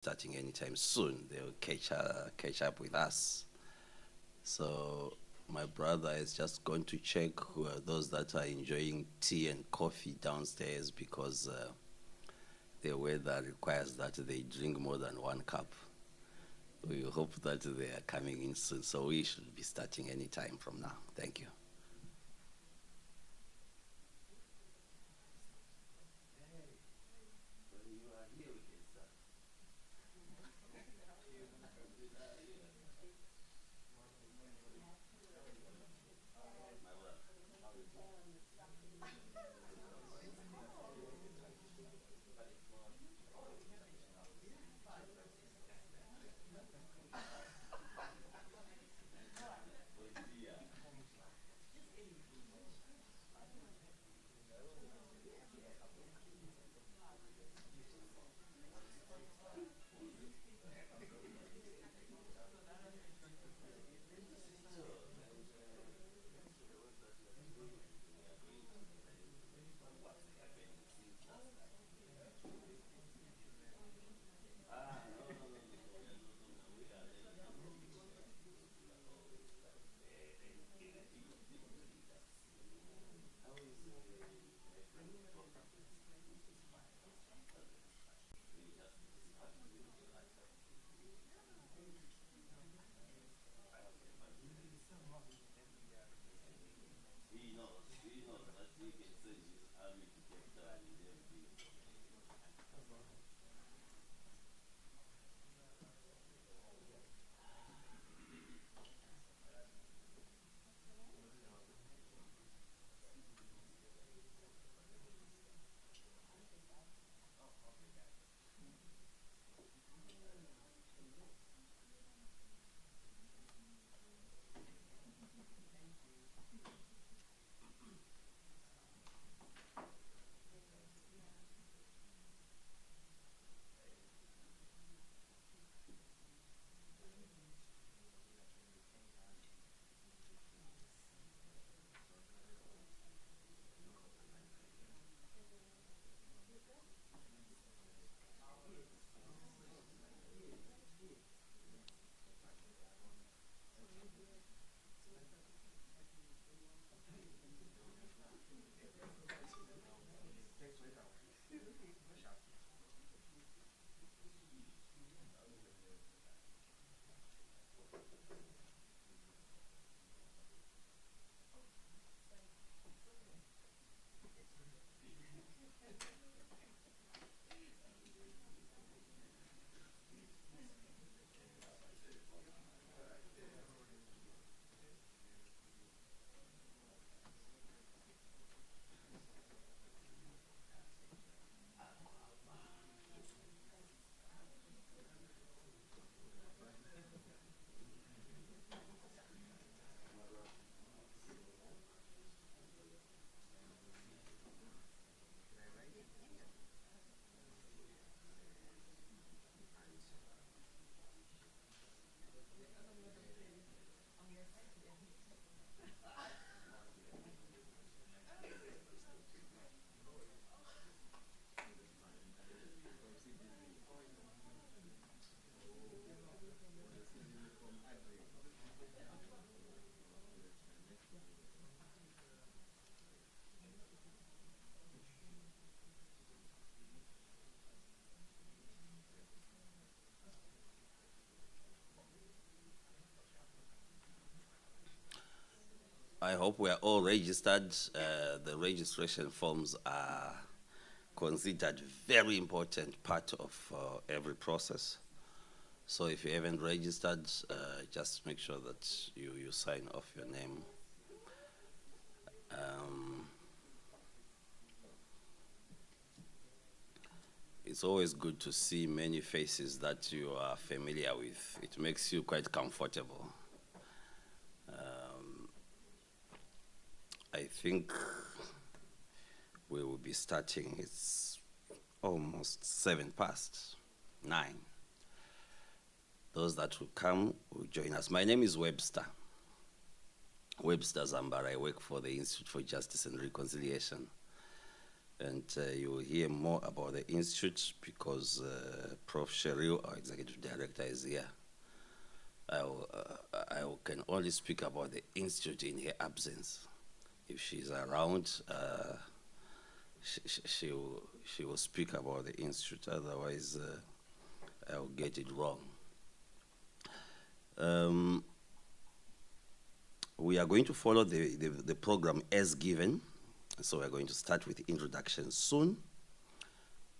starting anytime soon. They'll catch up with us. So my brother is just going to check those that are enjoying tea and coffee downstairs because the weather requires that they drink more than one cup. We hope that they are coming in soon, so we should be starting anytime from now. Thank you. I hope we are all registered. The registration forms are considered very important part of every process. So if you haven't registered, just make sure that you sign off your name. It's always good to see many faces that you are familiar with. It makes you quite comfortable. I think we will be starting. It's almost 9:07. Those that will come will join us. My name is Webster. Webster Zambara. I work for the Institute for Justice and Reconciliation. And you will hear more about the Institute because Prof. Cheryl, our Executive Director, is here. I can only speak about the Institute in her absence. If she's around, she will speak about the Institute, otherwise I'll get it wrong. We are going to follow the program as given. So we're going to start with introductions soon.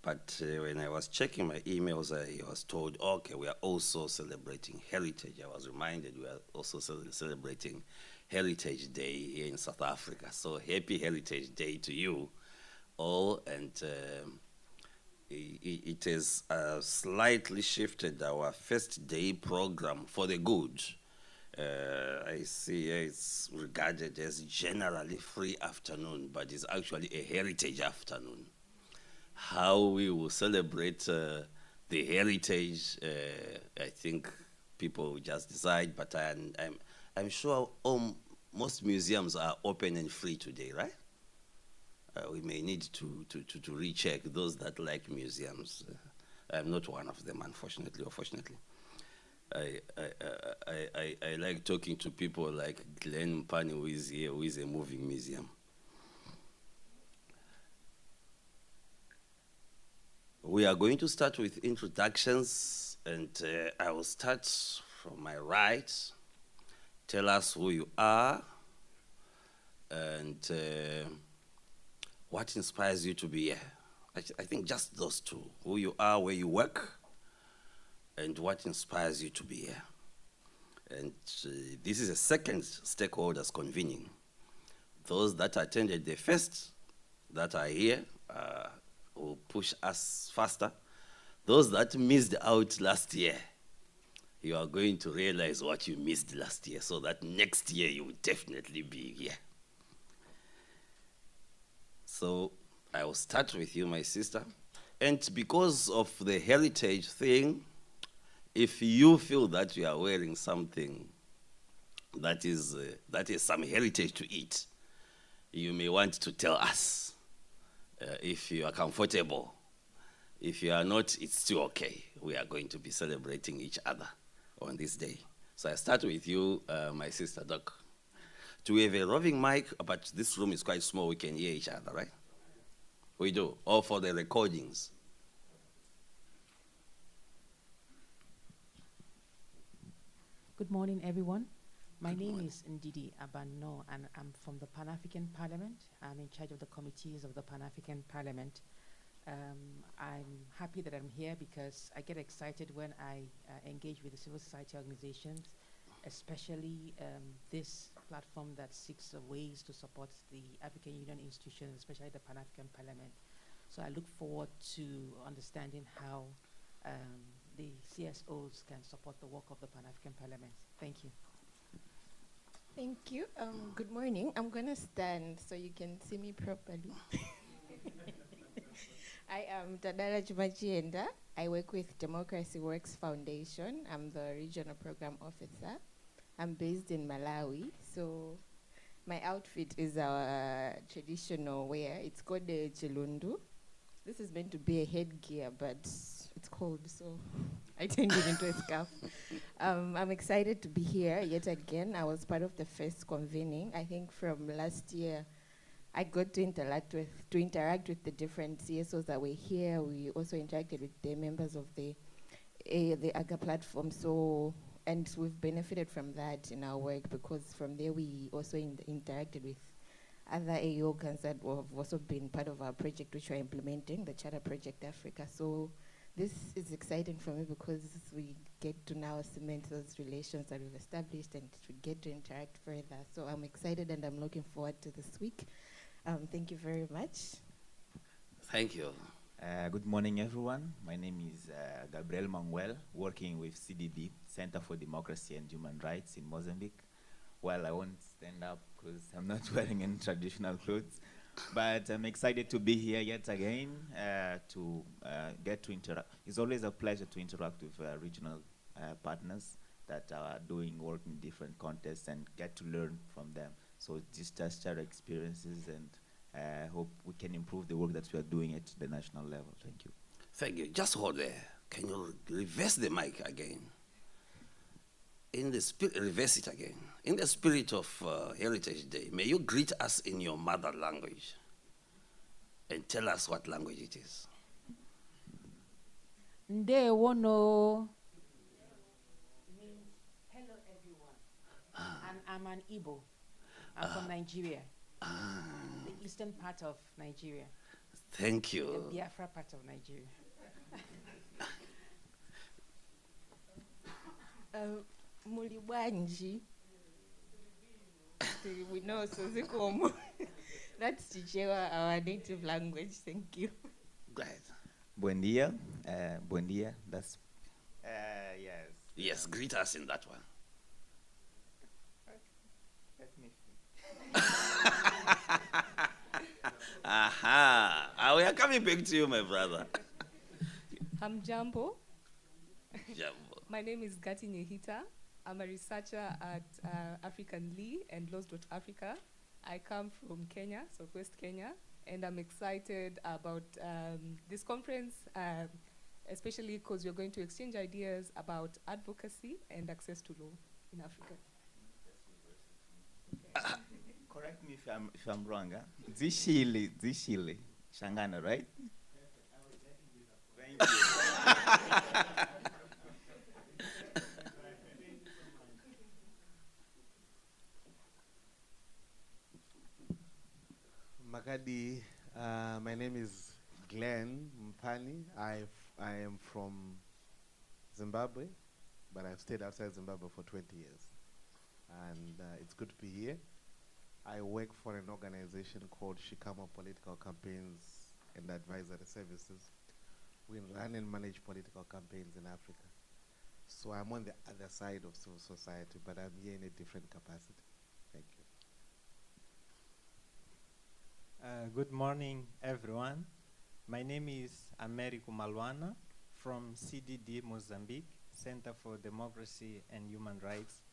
But when I was checking my emails, I was told, okay, we are also celebrating Heritage. I was reminded we are also celebrating Heritage Day here in South Africa. So happy Heritage Day to you all. And it has slightly shifted our first day program for the good. I see it's regarded as generally free afternoon, but it's actually a heritage afternoon. How we will celebrate the heritage, I think people will just decide, but I'm sure most museums are open and free today, right? We may need to recheck those that like museums. I'm not one of them, unfortunately or fortunately. I like talking to people like Glenn Mpani, who is here, who is a moving museum. We are going to start with introductions, and I will start from my right. Tell us who you are, and what inspires you to be here. I think just those two, who you are, where you work, and what inspires you to be here. And this is a second stakeholders convening. Those that attended the first that are here will push us faster. Those that missed out last year, you are going to realize what you missed last year, so that next year you will definitely be here. So I will start with you, my sister. And because of the heritage thing, if you feel that you are wearing something that is some heritage to it, you may want to tell us if you are comfortable. If you are not, it's still okay. We are going to be celebrating each other on this day. So I start with you, my sister, Doc. Do we have a roving mic? But this room is quite small. We can hear each other, right? We do. All for the recordings. Good morning, everyone. My name is Ndidi Abano, and I'm from the Pan-African Parliament. I'm in charge of the committees of the Pan-African Parliament. I'm happy that I'm here because I get excited when I engage with the civil society organizations, especially this platform that seeks ways to support the African Union institutions, especially the Pan-African Parliament. So I look forward to understanding how the CSOs can support the work of the Pan-African Parliament. Thank you. Thank you. Good morning. I'm going to stand so you can see me properly. I am Tadala Jumajienda. I work with Democracy Works Foundation. I'm the Regional Program Officer. I'm based in Malawi. So my outfit is our traditional wear. It's called the Chilundu. This is meant to be a headgear, but it's cold, so I turned it into a scarf. I'm excited to be here yet again. I was part of the first convening. I think from last year, I got to interact with the different CSOs that were here. We also interacted with the members of the AGA platform. So, and we've benefited from that in our work because from there we also interacted with other AE organs that have also been part of our project, which we're implementing, the Charter Project Africa. So this is exciting for me because we get to now cement those relations that we've established and to get to interact further. So I'm excited and I'm looking forward to this week. Thank you very much. Thank you. Good morning, everyone. My name is Gabriel Manuel, working with CDB, Center for Democracy and Human Rights in Mozambique. Well, I won't stand up because I'm not wearing any traditional clothes, but I'm excited to be here yet again to get to interact. It's always a pleasure to interact with regional partners that are doing work in different contexts and get to learn from them. So just share experiences and hope we can improve the work that we are doing at the national level. Thank you. Thank you. Just hold there. Can you reverse the mic again? Reverse it again. In the spirit of Heritage Day, may you greet us in your mother language and tell us what language it is. Ndewono means hello everyone. And I'm an Igbo. I'm from Nigeria. The eastern part of Nigeria. Thank you. The Biafra part of Nigeria. Mulibwanji. We know so zikomo. That's Chichewa, our native language. Thank you. Glad. Buen dia. Buen dia. That's yes. Yes, greet us in that one. Let me Aha. We are coming back to you, my brother. I'm Jambo. Jambo. My name is Gati Nyehita. I'm a researcher at African Lee and Laws.Africa. I come from Kenya, Southwest Kenya, and I'm excited about this conference, especially because we're going to exchange ideas about advocacy and access to law in Africa. correct me if I'm wrong. Zishile, Shangana, right? Thank you. Magadi, my name is Glenn Mpani. I am from Zimbabwe, but I've stayed outside Zimbabwe for 20 years. And it's good to be here. I work for an organization called Shikama Political Campaigns and Advisory Services. We run and manage political campaigns in Africa. So I'm on the other side of civil society, but I'm here in a different capacity. Thank you. Good morning, everyone. My name is Americo Malwana from CDD Mozambique, Center for Democracy and Human Rights.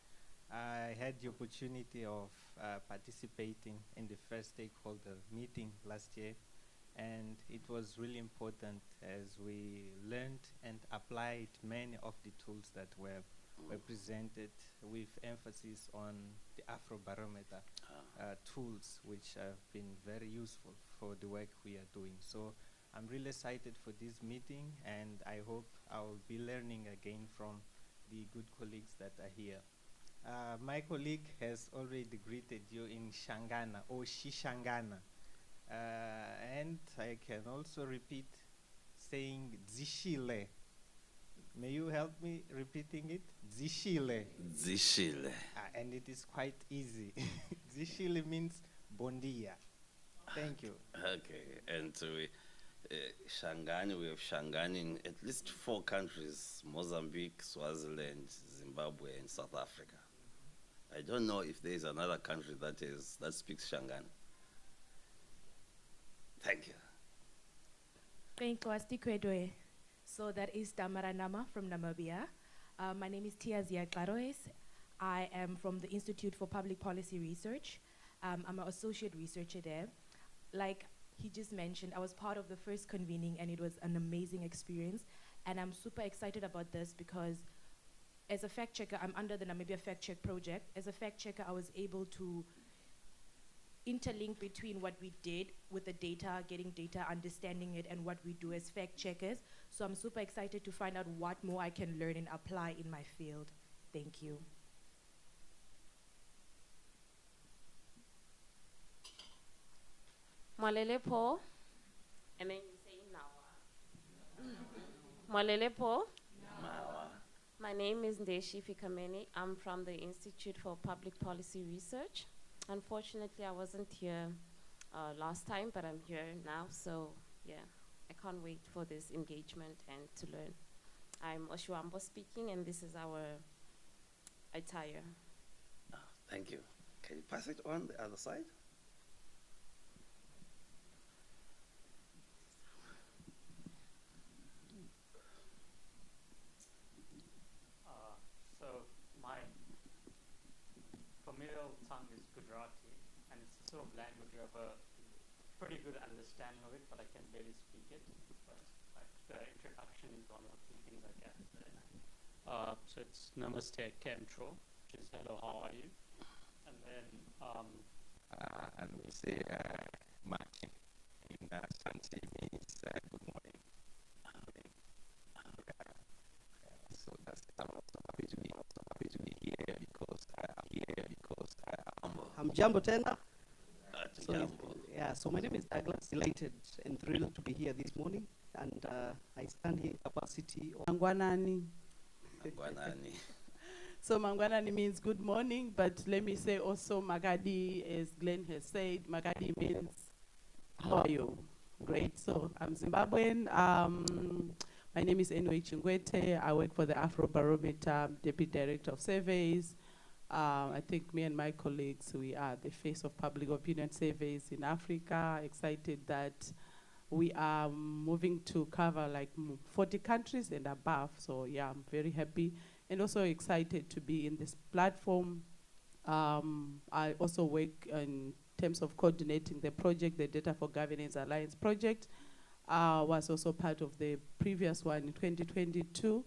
I had the opportunity of participating in the first stakeholder meeting last year, and it was really important as we learned and applied many of the tools that were presented with emphasis on the Afrobarometer tools, which have been very useful for the work we are doing. So I'm really excited for this meeting, and I hope I'll be learning again from the good colleagues that are here. My colleague has already greeted you in Shangana or Shishangana. And I can also repeat saying Zishile. May you help me repeating it? Zishile. Zishile. And it is quite easy. Zishile means bondia. Thank you. Okay, and Shangani, we have Shangani in at least 4 countries: Mozambique, Swaziland, Zimbabwe, and South Africa. I don't know if there is another country that speaks Shangani. Thank you. So that is Damaranama from Namibia. My name is Tiazia Klaroes. I am from the Institute for Public Policy Research. I'm an associate researcher there. Like he just mentioned, I was part of the first convening, and it was an amazing experience. And I'm super excited about this because as a fact checker, I'm under the Namibia Fact Check project. As a fact checker, I was able to interlink between what we did with the data, getting data, understanding it, and what we do as fact checkers. So I'm super excited to find out what more I can learn and apply in my field. Thank you. Mwalelepo, and then you say Nawa. Mwalelepo. My name is Ndeshi Fikameni. I'm from the Institute for Public Policy Research. Unfortunately, I wasn't here last time, but I'm here now, so yeah, I can't wait for this engagement and to learn. I'm Oshuambo speaking, and this is our attire. Oh, thank you. Can you pass it on the other side? So my familial tongue is Gujarati, and it's a sort of language of a pretty good understanding of it, but I can barely speak it. But like, the introduction is one of the things I can say. So it's Namaste Kemtro, which is hello, how are you? And then and we say Martin in Santi means good morning. So that's I'm also happy to be here because I'm Jambo Tena. So, Jambo. yeah, so my name is Douglas, delighted and thrilled to be here this morning, and I stand here in capacity of Mangwanani. Mangwanani. So Mangwanani means good morning, but let me say also Magadi, as Glenn has said, Magadi means how are you? Great. So I'm Zimbabwean. My name is Enwe Chingwete. I work for the Afrobarometer, Deputy Director of Surveys. I think me and my colleagues, we are the face of public opinion surveys in Africa. Excited that we are moving to cover like 40 countries and above. So yeah, I'm very happy and also excited to be in this platform. I also work in terms of coordinating the project, the Data4Governance Alliance project. Was also part of the previous one in 2022.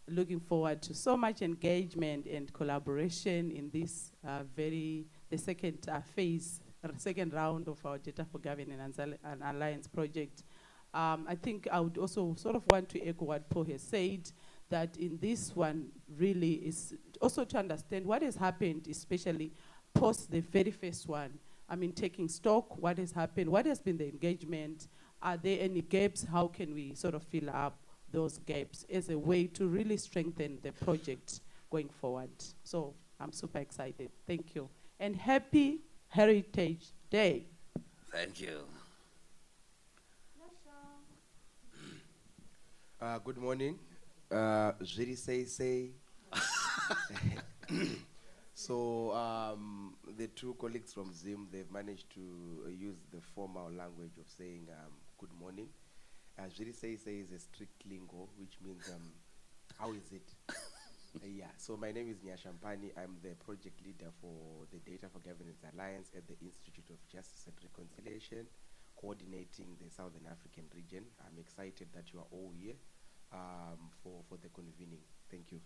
Looking forward to so much engagement and collaboration in this the second phase, second round of our Data4Governance and Alliance project. I think I would also sort of want to echo what Paul has said, that in this one really is also to understand what has happened, especially post the very first one. I mean, taking stock, what has happened, what has been the engagement, are there any gaps, how can we sort of fill up those gaps as a way to really strengthen the project going forward. So I'm super excited, thank you. And happy Heritage Day. Thank you. Good morning. Jiri say. So the two colleagues from Zim, they've managed to use the formal language of saying good morning. Jiri say is a strict lingo, which means how is it? Yeah, so my name is Nyashampani. I'm the project leader for the Data4Governance Alliance at the Institute of Justice and Reconciliation, coordinating the Southern African region. I'm excited that you are all here for the convening. Thank you.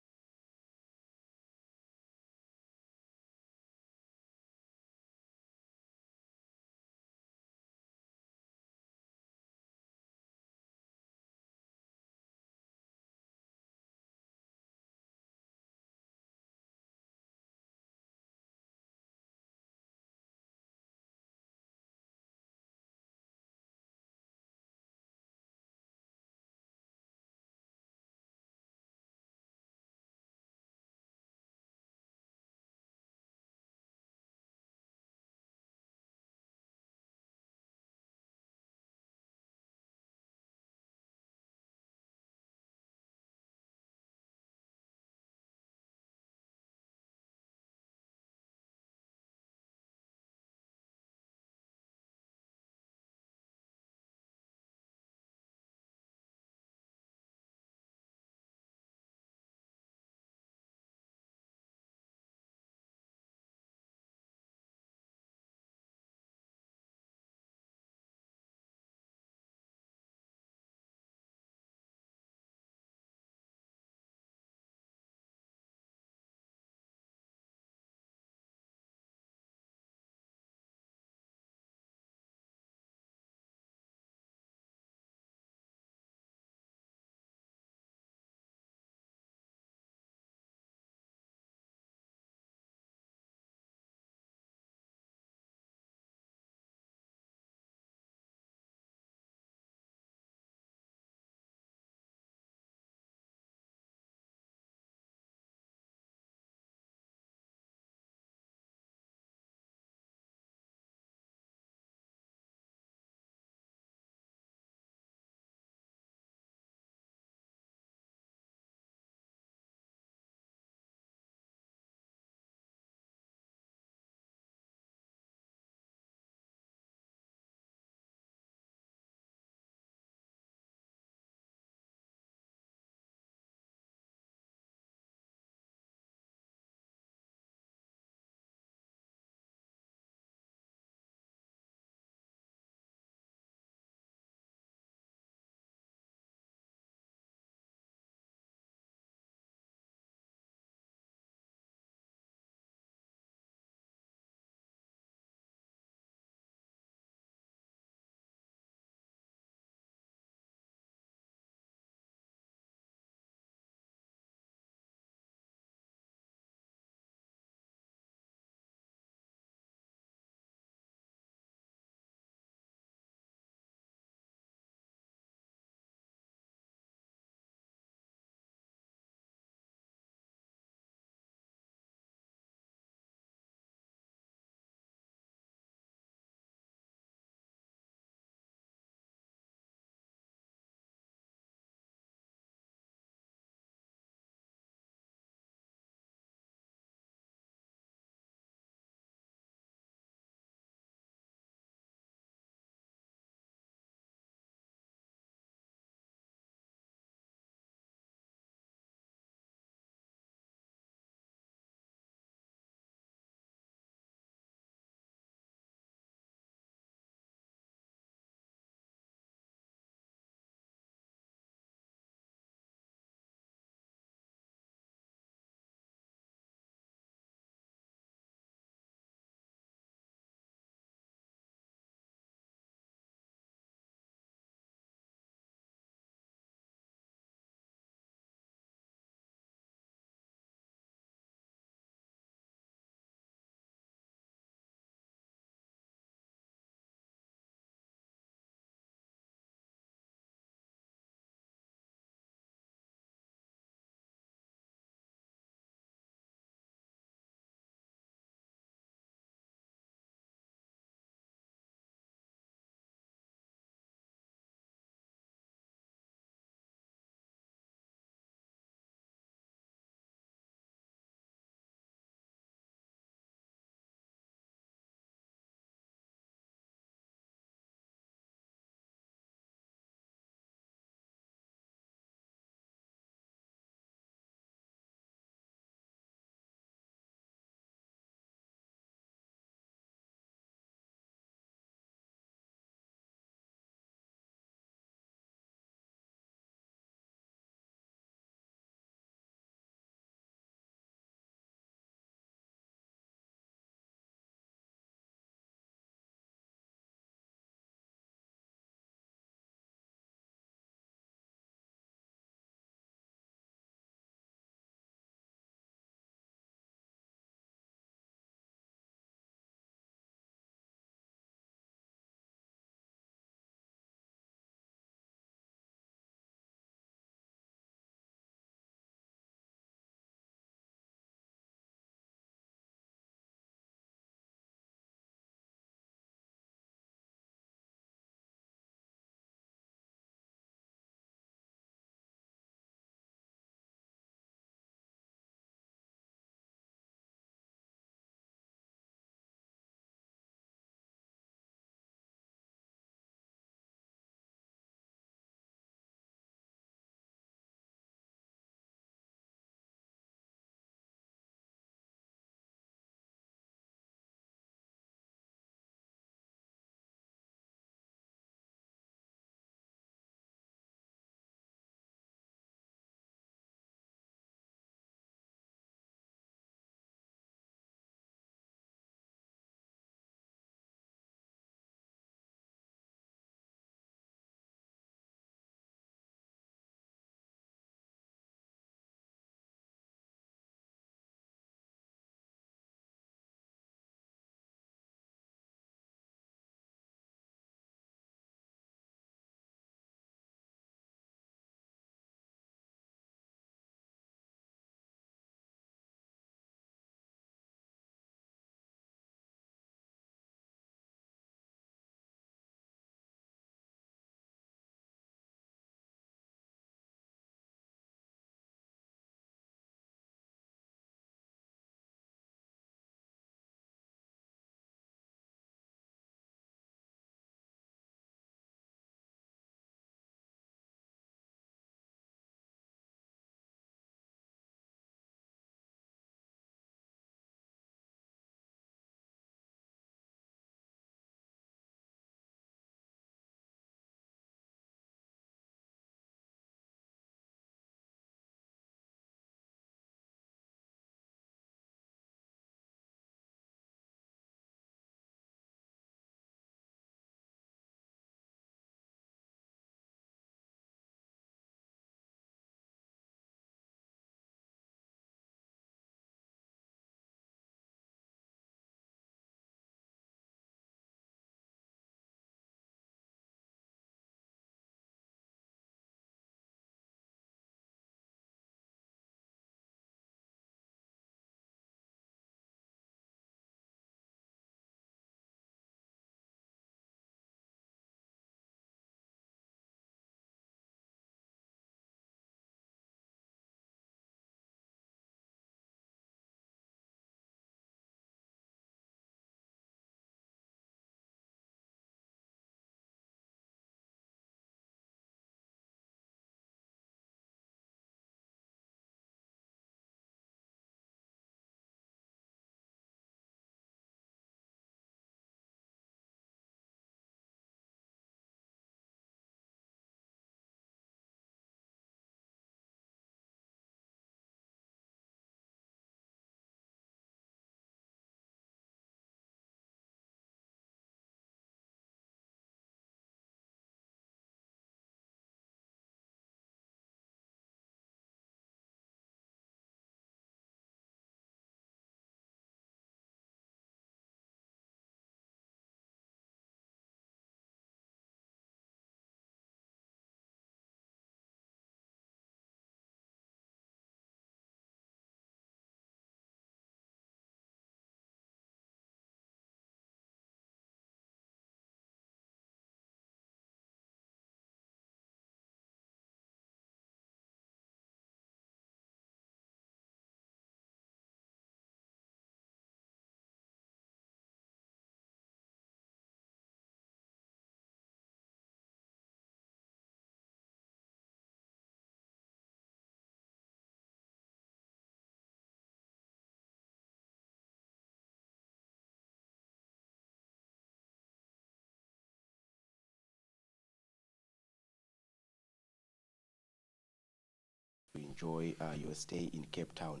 enjoy your stay in Cape Town.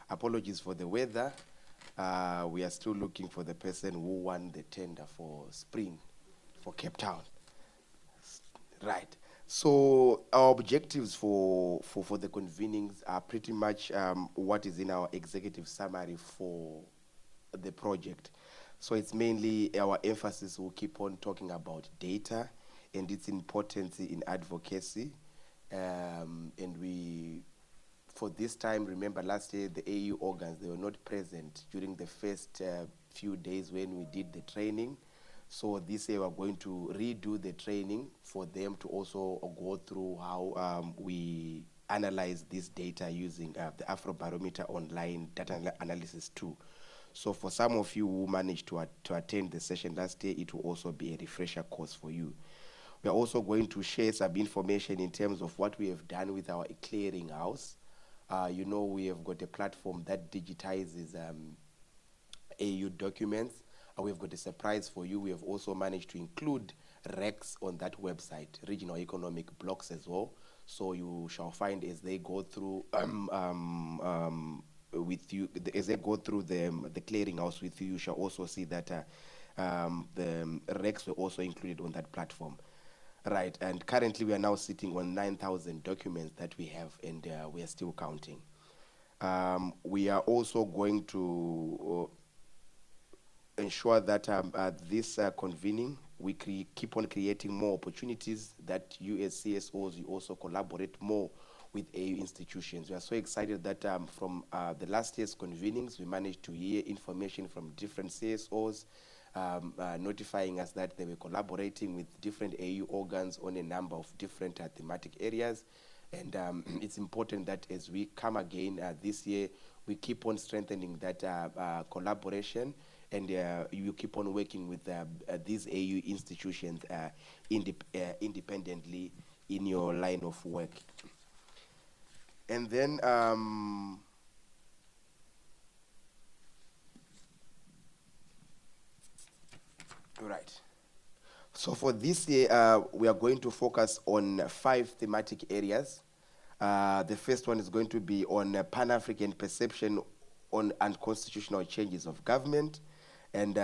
Apologies for the weather. We are still looking for the person who won the tender for spring for Cape Town. Right. So our objectives for the convenings are pretty much what is in our executive summary for the project. So it's mainly our emphasis will keep on talking about data and its importance in advocacy. And we, for this time, remember last year the AU organs, they were not present during the first few days when we did the training. So this year we're going to redo the training for them to also go through how we analyze this data using the Afrobarometer online data analysis tool. So for some of you who managed to attend the session last year, it will also be a refresher course for you. We are also going to share some information in terms of what we have done with our clearinghouse. You know, we have got a platform that digitizes AU documents. We've got a surprise for you. We have also managed to include RECs on that website, regional economic blocks as well. So you shall find as they go through with you, as they go through the clearinghouse with you, you shall also see that the RECs were also included on that platform. Right, and currently we are now sitting on 9,000 documents that we have, and we are still counting. We are also going to ensure that this convening, we keep on creating more opportunities that you as CSOs, you also collaborate more with AU institutions. We are so excited that from the last year's convenings, we managed to hear information from different CSOs, notifying us that they were collaborating with different AU organs on a number of different thematic areas. And it's important that as we come again this year, we keep on strengthening that collaboration, and you keep on working with these AU institutions independently in your line of work. And then right. So for this year, we are going to focus on 5 thematic areas. The first one is going to be on Pan-African perception on unconstitutional changes of government. And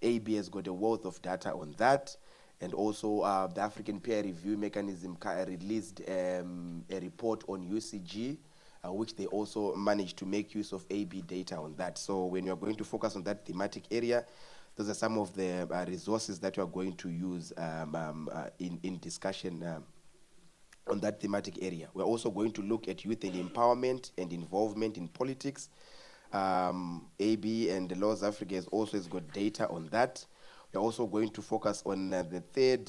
AB has got a wealth of data on that. And also the African Peer Review Mechanism released a report on UCG, which they also managed to make use of AB data on that. So when you're going to focus on that thematic area, those are some of the resources that you are going to use in discussion on that thematic area. We're also going to look at youth and empowerment and involvement in politics. AB and the Laws Africa has also got data on that. We're also going to focus on the third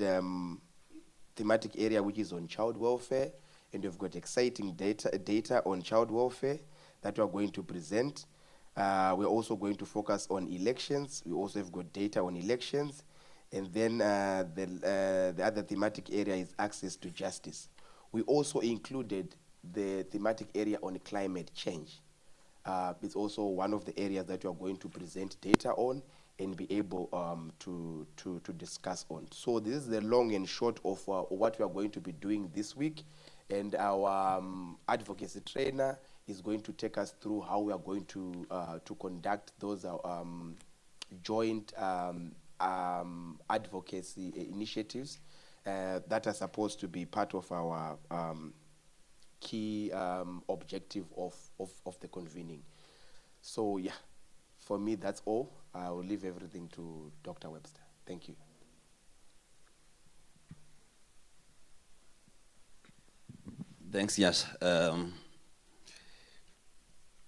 thematic area, which is on child welfare. And we've got exciting data on child welfare that we're going to present. We're also going to focus on elections. We also have got data on elections. And then the other thematic area is access to justice. We also included the thematic area on climate change. It's also one of the areas that we are going to present data on and be able to discuss on. So this is the long and short of what we are going to be doing this week. And our advocacy trainer is going to take us through how we are going to conduct those joint advocacy initiatives that are supposed to be part of our key objective of the convening. So yeah, for me that's all. I will leave everything to Dr. Webster. Thank you. Thanks, Yash.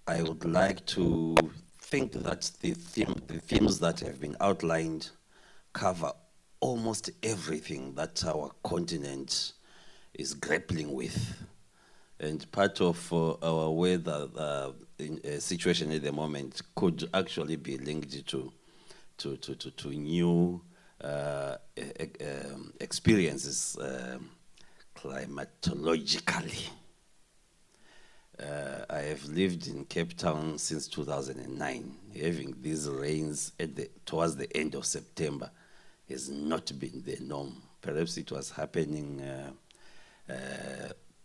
I would like to think that the themes that have been outlined cover almost everything that our continent is grappling with. And part of our weather situation at the moment could actually be linked to new experiences climatologically. I have lived in Cape Town since 2009. Having these rains towards the end of September has not been the norm. Perhaps it was happening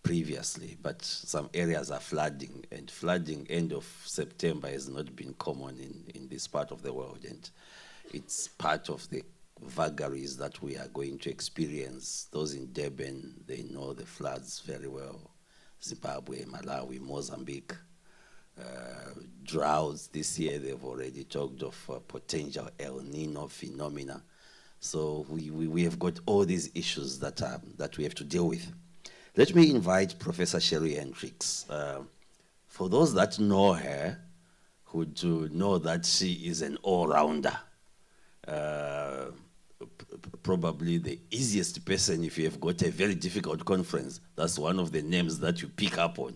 previously, but some areas are flooding, and flooding end of September has not been common in this part of the world, and it's part of the vagaries that we are going to experience. Those in Durban, they know the floods very well. Zimbabwe, Malawi, Mozambique. Droughts this year, they've already talked of potential El Nino phenomena. So we have got all these issues that we have to deal with. Let me invite Professor Sherry Hendricks. For those that know her, who do know that she is an all-rounder. Probably the easiest person if you have got a very difficult conference. That's one of the names that you pick up on,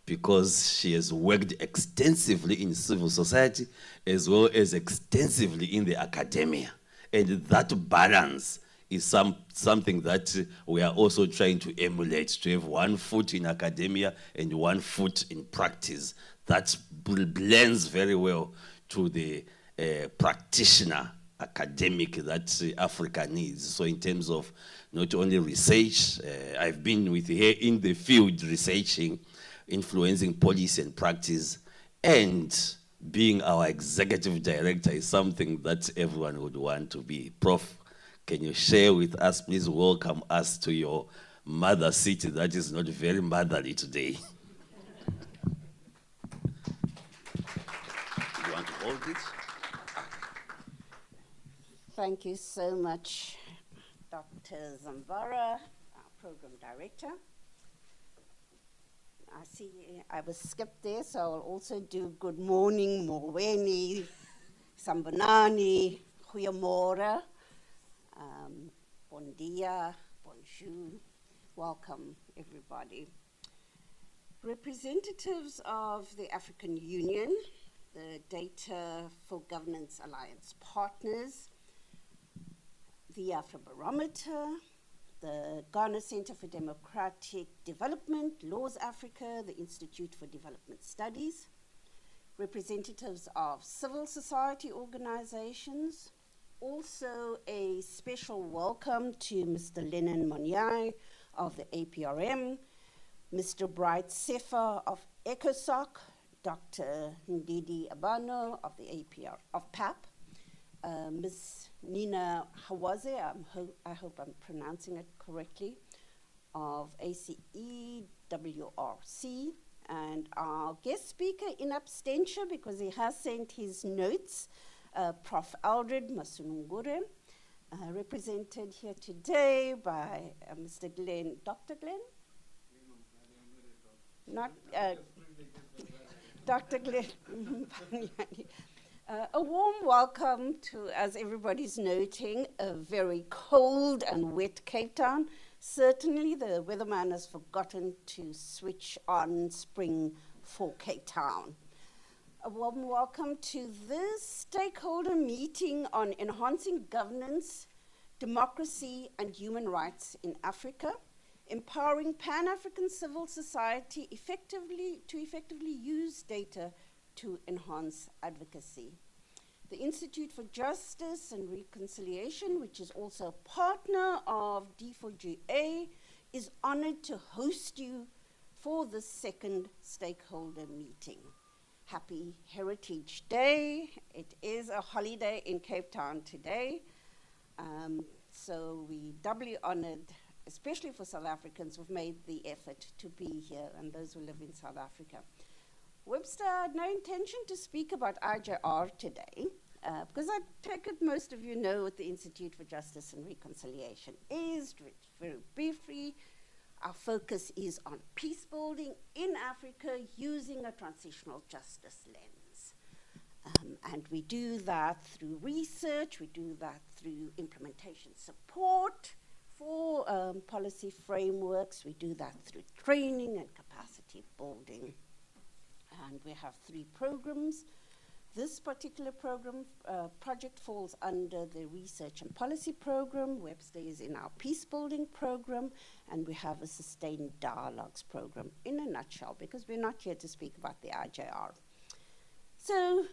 because she has worked extensively in civil society as well as extensively in the academia. And that balance is something that we are also trying to emulate, to have one foot in academia and one foot in practice. That blends very well to the practitioner academic that Africa needs. So in terms of not only research, I've been with her in the field researching, influencing policy and practice, and being our executive director is something that everyone would want to be. Prof, can you share with us, please welcome us to your mother city that is not very motherly today. You want to hold it? Thank you so much, Dr. Zambara, our program director. I see I was skipped there, so I'll also do good morning, Morweni, Sambonani, Goeiemorgen, bon dia, bonjour, welcome everybody. Representatives of the African Union, the Data4Governance Alliance partners, the Afrobarometer, the Ghana Center for Democratic Development, Laws Africa, the Institute for Development Studies, representatives of civil society organizations, also a special welcome to Mr. Lennon Monyai of the APRM, Mr. Bright Sefa of ECOSOC, Dr. Ndidi Abano of the PAP, Ms. Nina Hawaze, I hope I'm pronouncing it correctly, of ACEWRC, and our guest speaker in absentia, because he has sent his notes, Prof. Aldred Masunungure, represented here today by Mr. Glenn, Dr. Glenn? Not Dr. Glenn. A warm welcome to, as everybody's noting, a very cold and wet Cape Town. Certainly the weatherman has forgotten to switch on spring for Cape Town. A warm welcome to this stakeholder meeting on enhancing governance, democracy, and human rights in Africa, empowering Pan-African civil society to effectively use data to enhance advocacy. The Institute for Justice and Reconciliation, which is also a partner of D4GA, is honored to host you for the second stakeholder meeting. Happy Heritage Day. It is a holiday in Cape Town today. So we doubly honored, especially for South Africans who've made the effort to be here and those who live in South Africa. Webster had no intention to speak about IJR today, because I take it most of you know what the Institute for Justice and Reconciliation is. Very briefly, our focus is on peace building in Africa using a transitional justice lens. And we do that through research, we do that through implementation support for policy frameworks, we do that through training and capacity building. And we have 3 programs. This particular program project falls under the research and policy program. Webster is in our peace building program, and we have a sustained dialogues program in a nutshell, because we're not here to speak about the IJR. So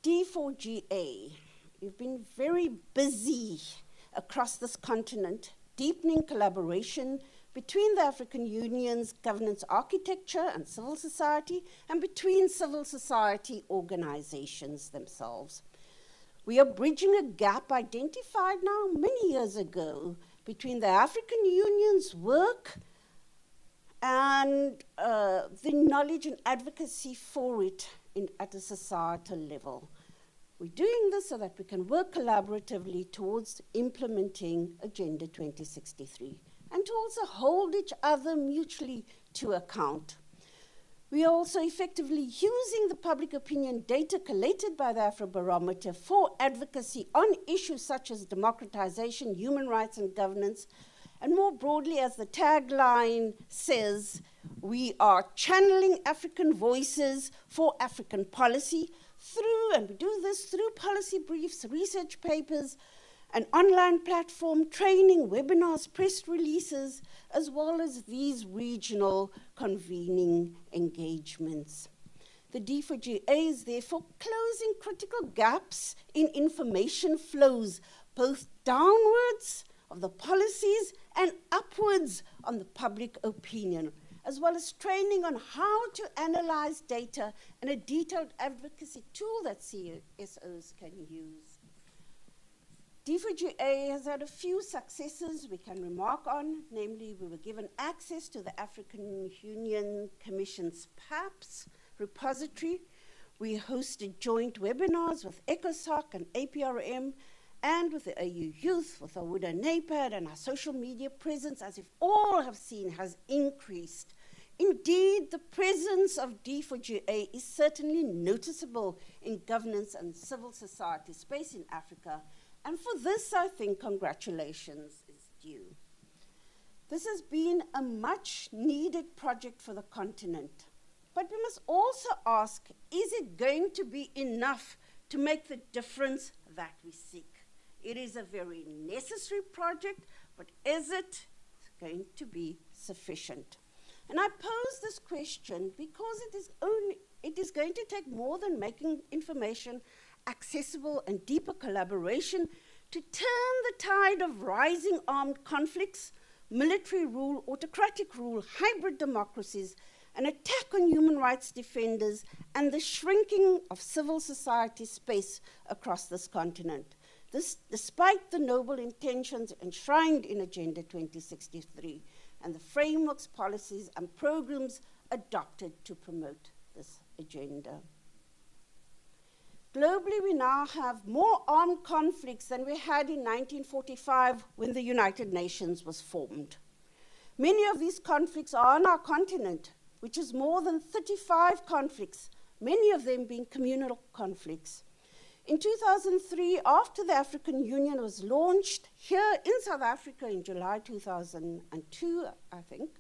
D4GA, you've been very busy across this continent, deepening collaboration between the African Union's governance architecture and civil society, and between civil society organizations themselves. We are bridging a gap identified now many years ago between the African Union's work and the knowledge and advocacy for it at a societal level. We're doing this so that we can work collaboratively towards implementing Agenda 2063 and to also hold each other mutually to account. We are also effectively using the public opinion data collated by the Afrobarometer for advocacy on issues such as democratization, human rights and governance, and more broadly, as the tagline says, we are channeling African voices for African policy and we do this through policy briefs, research papers, an online platform, training, webinars, press releases, as well as these regional convening engagements. The D4GA is therefore closing critical gaps in information flows, both downwards of the policies and upwards on the public opinion, as well as training on how to analyze data and a detailed advocacy tool that CSOs can use. D4GA has had a few successes we can remark on, namely we were given access to the African Union Commission's PAPS repository. We hosted joint webinars with ECOSOC and APRM and with the AU Youth, with Awuda NAPAD, and our social media presence, as if all have seen, has increased. Indeed, the presence of D4GA is certainly noticeable in governance and civil society space in Africa, and for this, I think congratulations is due. This has been a much-needed project for the continent, but we must also ask, is it going to be enough to make the difference that we seek? It is a very necessary project, but is it going to be sufficient? And I pose this question because it is going to take more than making information accessible and deeper collaboration to turn the tide of rising armed conflicts, military rule, autocratic rule, hybrid democracies, an attack on human rights defenders, and the shrinking of civil society space across this continent. This, despite the noble intentions enshrined in Agenda 2063 and the frameworks, policies, and programs adopted to promote this agenda. Globally, we now have more armed conflicts than we had in 1945 when the United Nations was formed. Many of these conflicts are on our continent, which is more than 35 conflicts, many of them being communal conflicts. In 2003, after the African Union was launched here in South Africa in July 2002, I think,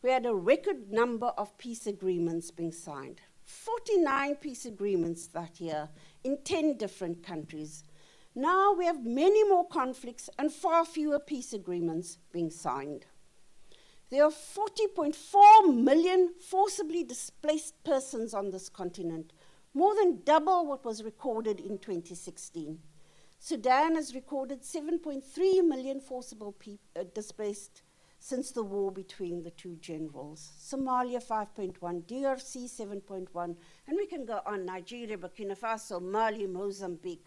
we had a record number of peace agreements being signed. 49 peace agreements that year in 10 different countries. Now we have many more conflicts and far fewer peace agreements being signed. There are 40.4 million forcibly displaced persons on this continent, more than double what was recorded in 2016. Sudan has recorded 7.3 million forcible displaced since the war between the two generals. Somalia 5.1, DRC 7.1, and we can go on, Nigeria, Burkina Faso, Mali, Mozambique.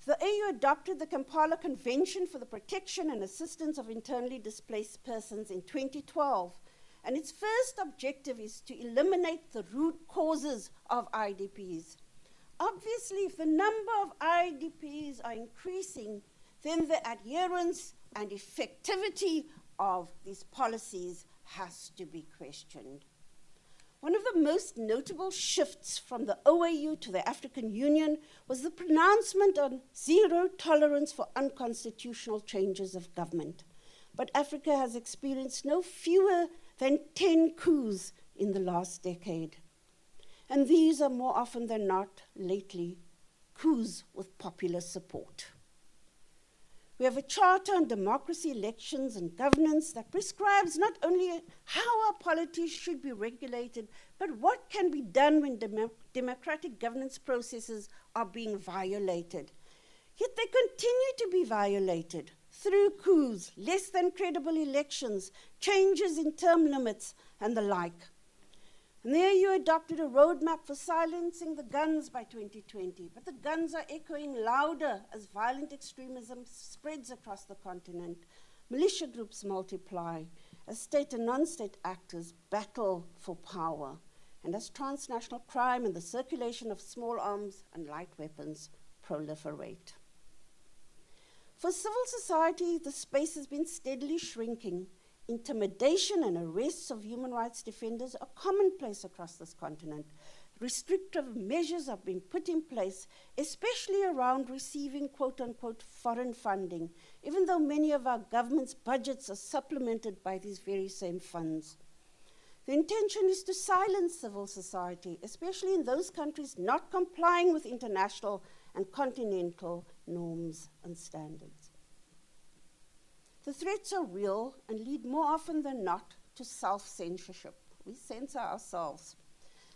The AU adopted the Kampala Convention for the Protection and Assistance of Internally Displaced Persons in 2012, and its first objective is to eliminate the root causes of IDPs. Obviously, if the number of IDPs are increasing, then the adherence and effectivity of these policies has to be questioned. One of the most notable shifts from the OAU to the African Union was the pronouncement on zero tolerance for unconstitutional changes of government. But Africa has experienced no fewer than 10 coups in the last decade. And these are more often than not, lately, coups with popular support. We have a charter on democracy, elections, and governance that prescribes not only how our polities should be regulated, but what can be done when democratic governance processes are being violated. Yet they continue to be violated. through coups, less than credible elections, changes in term limits, and the like. And there you adopted a roadmap for silencing the guns by 2020, but the guns are echoing louder as violent extremism spreads across the continent. Militia groups multiply, as state and non-state actors battle for power, and as transnational crime and the circulation of small arms and light weapons proliferate. For civil society, the space has been steadily shrinking. Intimidation and arrests of human rights defenders are commonplace across this continent. Restrictive measures have been put in place, especially around receiving quote-unquote foreign funding, even though many of our government's budgets are supplemented by these very same funds. The intention is to silence civil society, especially in those countries not complying with international and continental norms and standards. The threats are real and lead more often than not to self-censorship. We censor ourselves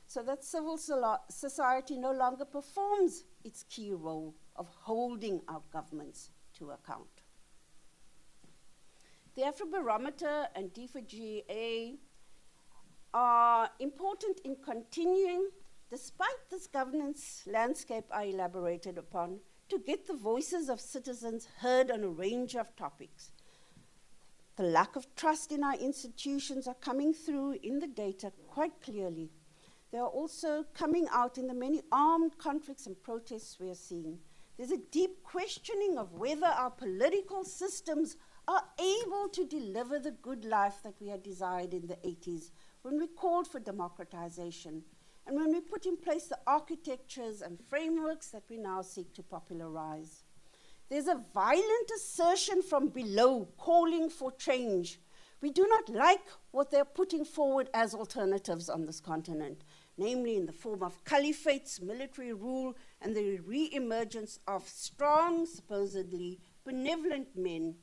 so that civil society no longer performs its key role of holding our governments to account. The Afrobarometer and D4GA are important in continuing, despite this governance landscape I elaborated upon, to get the voices of citizens heard on a range of topics. The lack of trust in our institutions are coming through in the data quite clearly. They are also coming out in the many armed conflicts and protests we are seeing. There's a deep questioning of whether our political systems are able to deliver the good life that we had desired in the 80s when we called for democratization and when we put in place the architectures and frameworks that we now seek to popularize. There's a violent assertion from below calling for change. We do not like what they're putting forward as alternatives on this continent, namely in the form of caliphates, military rule, and the re-emergence of strong, supposedly benevolent men.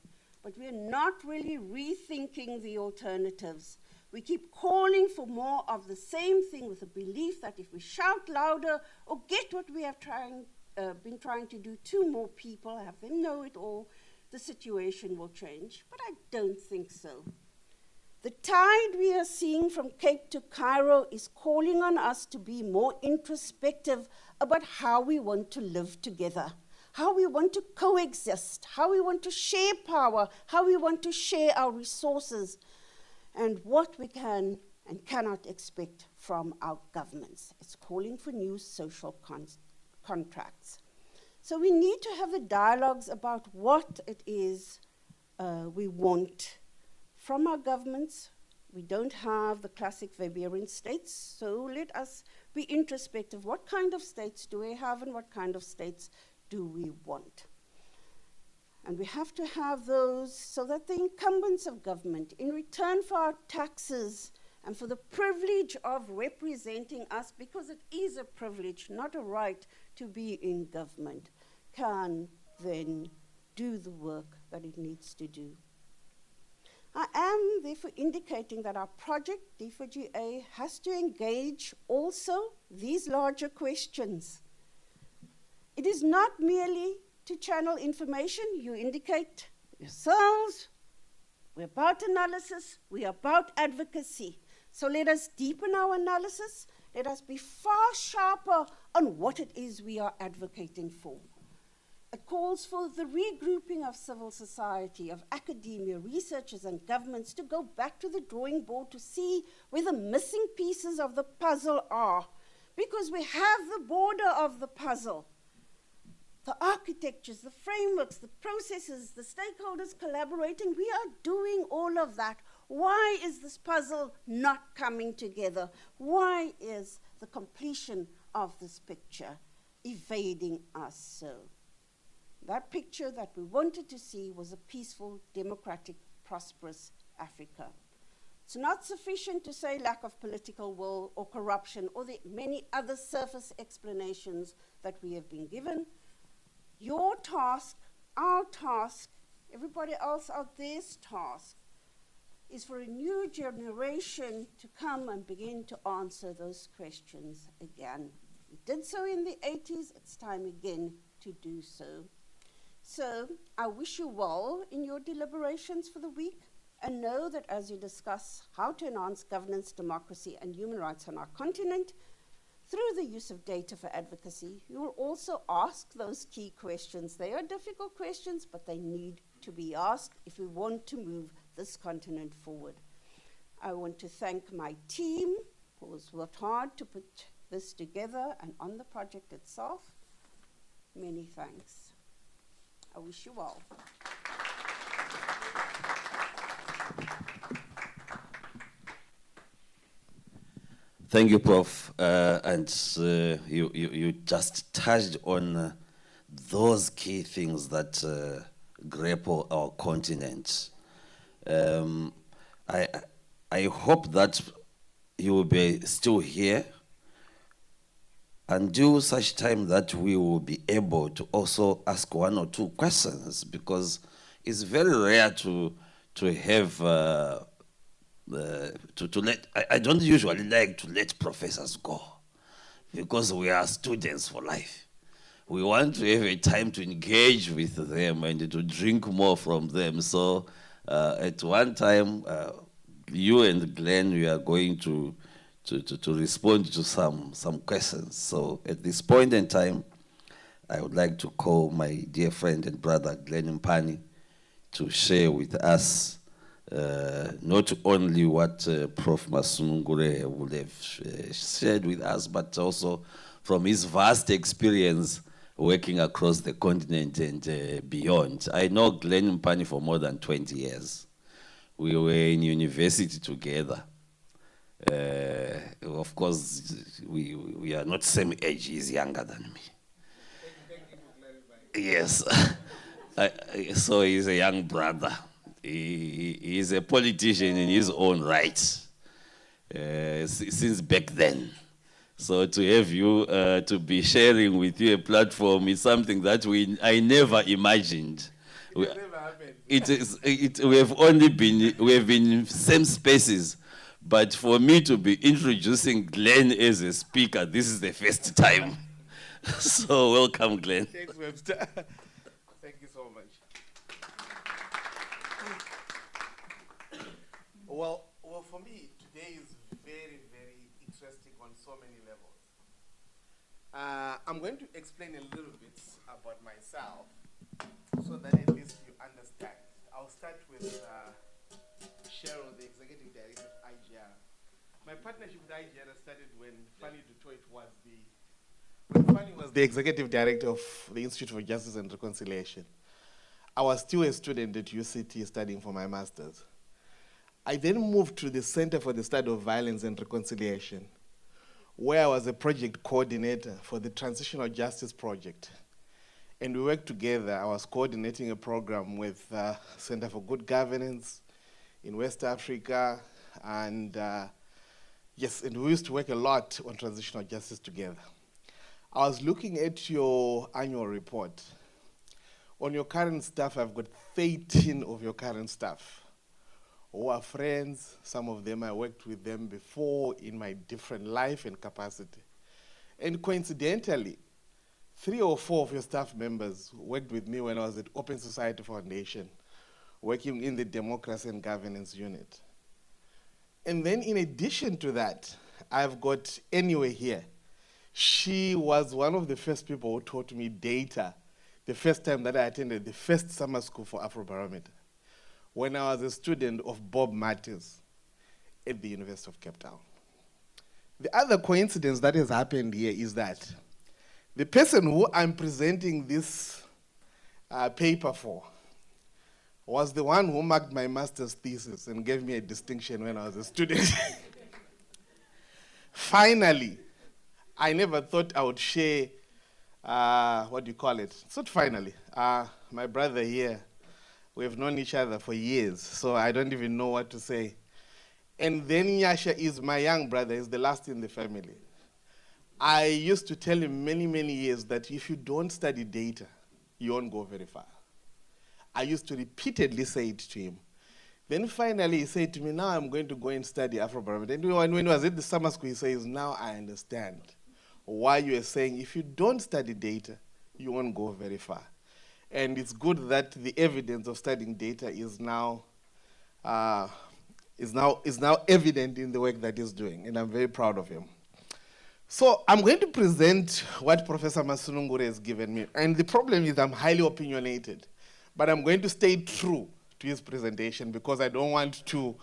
But we're not really rethinking the alternatives. We keep calling for more of the same thing with the belief that if we shout louder or get what we have been trying to do to more people, have them know it all, the situation will change. But I don't think so. The tide we are seeing from Cape to Cairo is calling on us to be more introspective about how we want to live together, how we want to coexist, how we want to share power, how we want to share our resources, and what we can and cannot expect from our governments. It's calling for new social contracts. So we need to have the dialogues about what it is we want from our governments. We don't have the classic Weberian states, so let us be introspective. What kind of states do we have and what kind of states do we want? And we have to have those so that the incumbents of government, in return for our taxes and for the privilege of representing us, because it is a privilege, not a right to be in government, can then do the work that it needs to do. I am therefore indicating that our project, D4GA, has to engage also these larger questions. It is not merely to channel information. You indicate yourselves, we're about analysis, we're about advocacy. So let us deepen our analysis. Let us be far sharper on what it is we are advocating for. It calls for the regrouping of civil society, of academia, researchers, and governments to go back to the drawing board to see where the missing pieces of the puzzle are. Because we have the border of the puzzle. The architectures, the frameworks, the processes, the stakeholders collaborating, we are doing all of that. Why is this puzzle not coming together? Why is the completion of this picture evading us so? That picture that we wanted to see was a peaceful, democratic, prosperous Africa. It's not sufficient to say lack of political will or corruption or the many other surface explanations that we have been given. Your task, our task, everybody else out there's task, is for a new generation to come and begin to answer those questions again. We did so in the 80s, it's time again to do so. So I wish you well in your deliberations for the week, and know that as you discuss how to enhance governance, democracy, and human rights on our continent through the use of data for advocacy, you will also ask those key questions. They are difficult questions, but they need to be asked if we want to move this continent forward. I want to thank my team who has worked hard to put this together and on the project itself. Many thanks. I wish you well. Thank you, Prof. You just touched on those key things that grapple our continent. I hope that you will be still here until such time that we will be able to also ask one or two questions, because it's very rare to have I don't usually like to let professors go, because we are students for life. We want to have a time to engage with them and to drink more from them. So at one time, you and Glenn, we are going to respond to some questions. So at this point in time, I would like to call my dear friend and brother, Glenn Mpani, to share with us not only what Prof. Masungure would have shared with us, but also from his vast experience working across the continent and beyond. I know Glenn Mpani for more than 20 years. We were in university together. Of course, we are not same age, he's younger than me. Yes. So he's a young brother. He is a politician in his own right since back then. So to have you to be sharing with you a platform is something that I never imagined. It never happened. We have been in same spaces, but for me to be introducing Glenn as a speaker, this is the first time. So welcome, Glenn. Thanks, Webster. Thank you so much. Well, for me, today is very, very interesting on so many levels. I'm going to explain a little bit about myself so that at least you understand. I'll start with Cheryl, the Executive Director of IGR. My partnership with IGR started when Fanny Dutoit was the Executive Director of the Institute for Justice and Reconciliation. I was still a student at UCT studying for my master's. I then moved to the Center for the Study of Violence and Reconciliation, where I was a project coordinator for the Transitional Justice Project. And we worked together. I was coordinating a program with Center for Good Governance in West Africa. And yes, and we used to work a lot on transitional justice together. I was looking at your annual report. On your current staff, I've got 13 of your current staff who are friends. Some of them I worked with them before in my different life and capacity. And coincidentally, 3 or 4 of your staff members worked with me when I was at Open Society Foundation, working in the Democracy and Governance Unit. And then in addition to that, I've got Anyway here. She was one of the first people who taught me data the first time that I attended the first summer school for Afrobarometer, when I was a student of Bob Martins at the University of Cape Town. The other coincidence that has happened here is that the person who I'm presenting this paper for was the one who marked my master's thesis and gave me a distinction when I was a student. Finally, I never thought I would share, what do you call it? It's not finally. My brother here, we've known each other for years, so I don't even know what to say. And then Nyasha is my young brother, he's the last in the family. I used to tell him many, many years that if you don't study data, you won't go very far. I used to repeatedly say it to him. Then finally he said to me, now I'm going to go and study Afrobarometer. And when he was at the summer school, he says, now I understand why you are saying if you don't study data, you won't go very far. And it's good that the evidence of studying data is now evident in the work that he's doing, and I'm very proud of him. So I'm going to present what Professor Masunungure has given me. And the problem is I'm highly opinionated, but I'm going to stay true to his presentation because I don't want to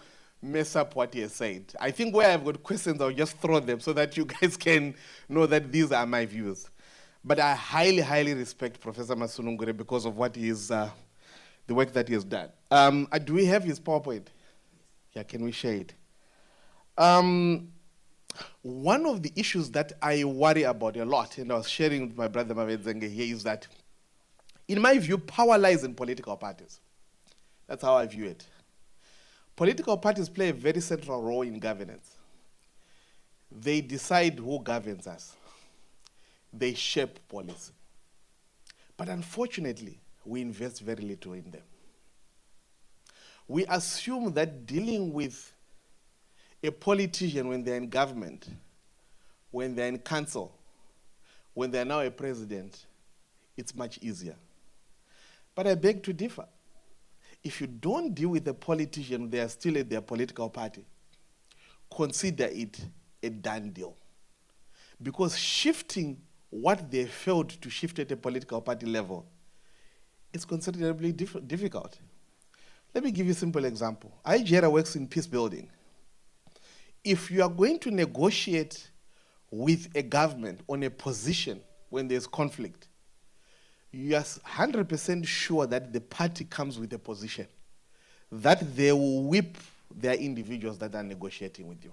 mess up what he has said. I think where I've got questions, I'll just throw them so that you guys can know that these are my views. But I highly, highly respect Professor Masunungure because of what he is, the work that he has done. Do we have his PowerPoint? Yeah, can we share it? One of the issues that I worry about a lot, and I was sharing with my brother Mavet Zenge here, is that, in my view, power lies in political parties. That's how I view it. Political parties play a very central role in governance. They decide who governs us. They shape policy. But unfortunately, we invest very little in them. We assume that dealing with a politician when they're in government, when they're in council, when they're now a president, it's much easier. But I beg to differ. If you don't deal with a politician when they are still at their political party, consider it a done deal. Because shifting what they failed to shift at a political party level is considerably difficult. Let me give you a simple example. IGERA works in peace building. If you are going to negotiate with a government on a position when there's conflict, you are 100% sure that the party comes with a position, that they will whip their individuals that are negotiating with you.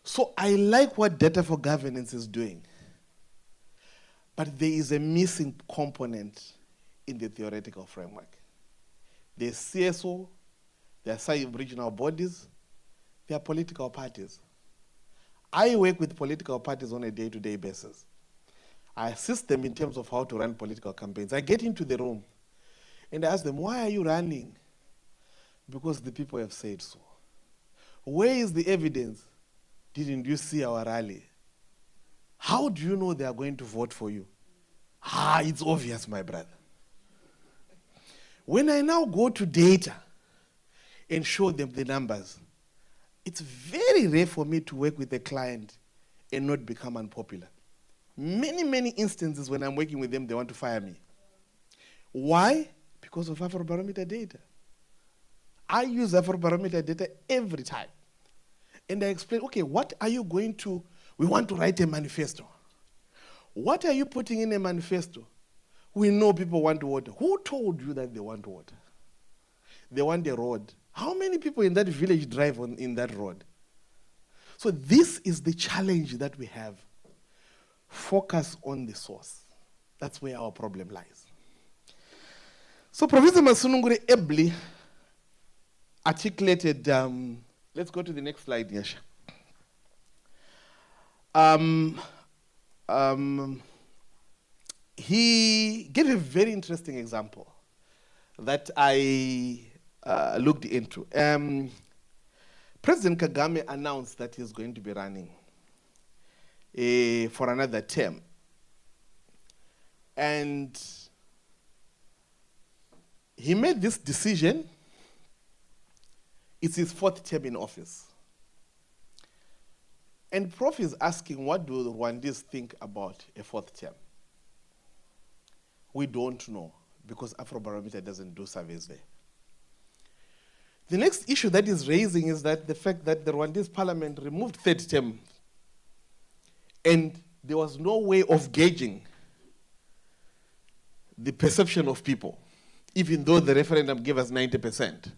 So I like what Data for Governance is doing, but there is a missing component in the theoretical framework. There's CSO, there are sub-regional bodies, there are political parties. I work with political parties on a day-to-day basis. I assist them in terms of how to run political campaigns. I get into the room and I ask them, why are you running? Because the people have said so. Where is the evidence? Didn't you see our rally? How do you know they are going to vote for you? It's obvious, my brother. When I now go to data and show them the numbers, it's very rare for me to work with a client and not become unpopular. Many, many instances when I'm working with them, they want to fire me. Why? Because of Afrobarometer data. I use Afrobarometer data every time. And I explain, okay, what are you going to, we want to write a manifesto. What are you putting in a manifesto? We know people want water. Who told you that they want water? They want a road. How many people in that village drive in that road? So this is the challenge that we have. Focus on the source. That's where our problem lies. So Professor Masunungure ably articulated, let's go to the next slide, Yasha. He gave a very interesting example that I looked into. President Kagame announced that he's going to be running for another term. And he made this decision. It's his 4th term in office. And Prof is asking, what do the Rwandese think about a 4th term? We don't know, because Afrobarometer doesn't do surveys there. The next issue that is raising is that the fact that the Rwandese parliament removed 3rd term, and there was no way of gauging the perception of people, even though the referendum gave us 90%.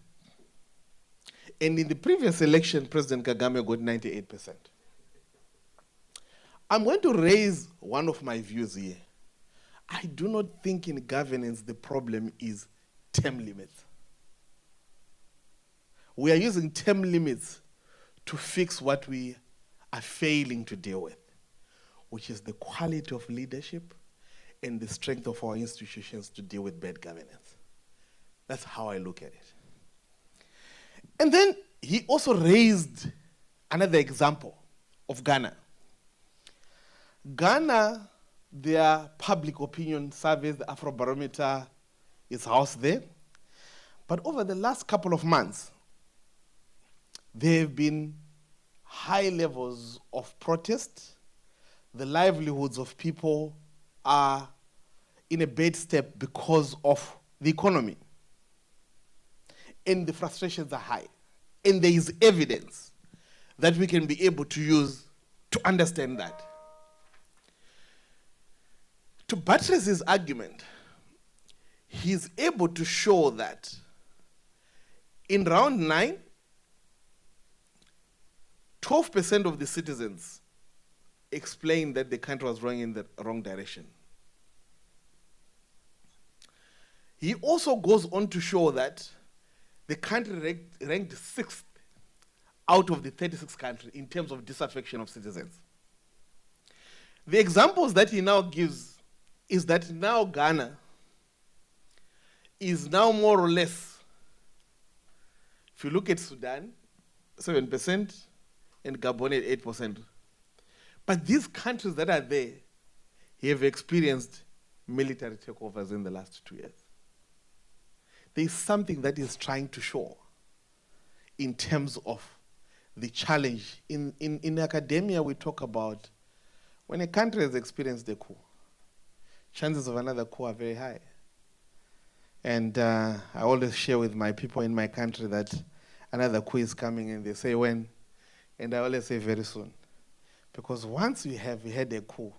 And in the previous election, President Kagame got 98%. I'm going to raise one of my views here. I do not think in governance the problem is term limits. We are using term limits to fix what we are failing to deal with, which is the quality of leadership and the strength of our institutions to deal with bad governance. That's how I look at it. And then he also raised another example of Ghana. Ghana, their public opinion surveys, the Afrobarometer is housed there. But over the last couple of months, there have been high levels of protest. The livelihoods of people are in a bad step because of the economy. And the frustrations are high. And there is evidence that we can be able to use to understand that. To buttress his argument, he's able to show that in round 9, 12% of the citizens explained that the country was going in the wrong direction. He also goes on to show that the country ranked 6th out of the 36 countries in terms of disaffection of citizens. The examples that he now gives is that now Ghana is now more or less, if you look at Sudan, 7%, and Gabon at 8%. But these countries that are there have experienced military takeovers in the last 2 years. There is something that is trying to show in terms of the challenge. In academia, we talk about when a country has experienced a coup, chances of another coup are very high. And I always share with my people in my country that another coup is coming, and they say when, and I always say very soon. Because once we had a coup,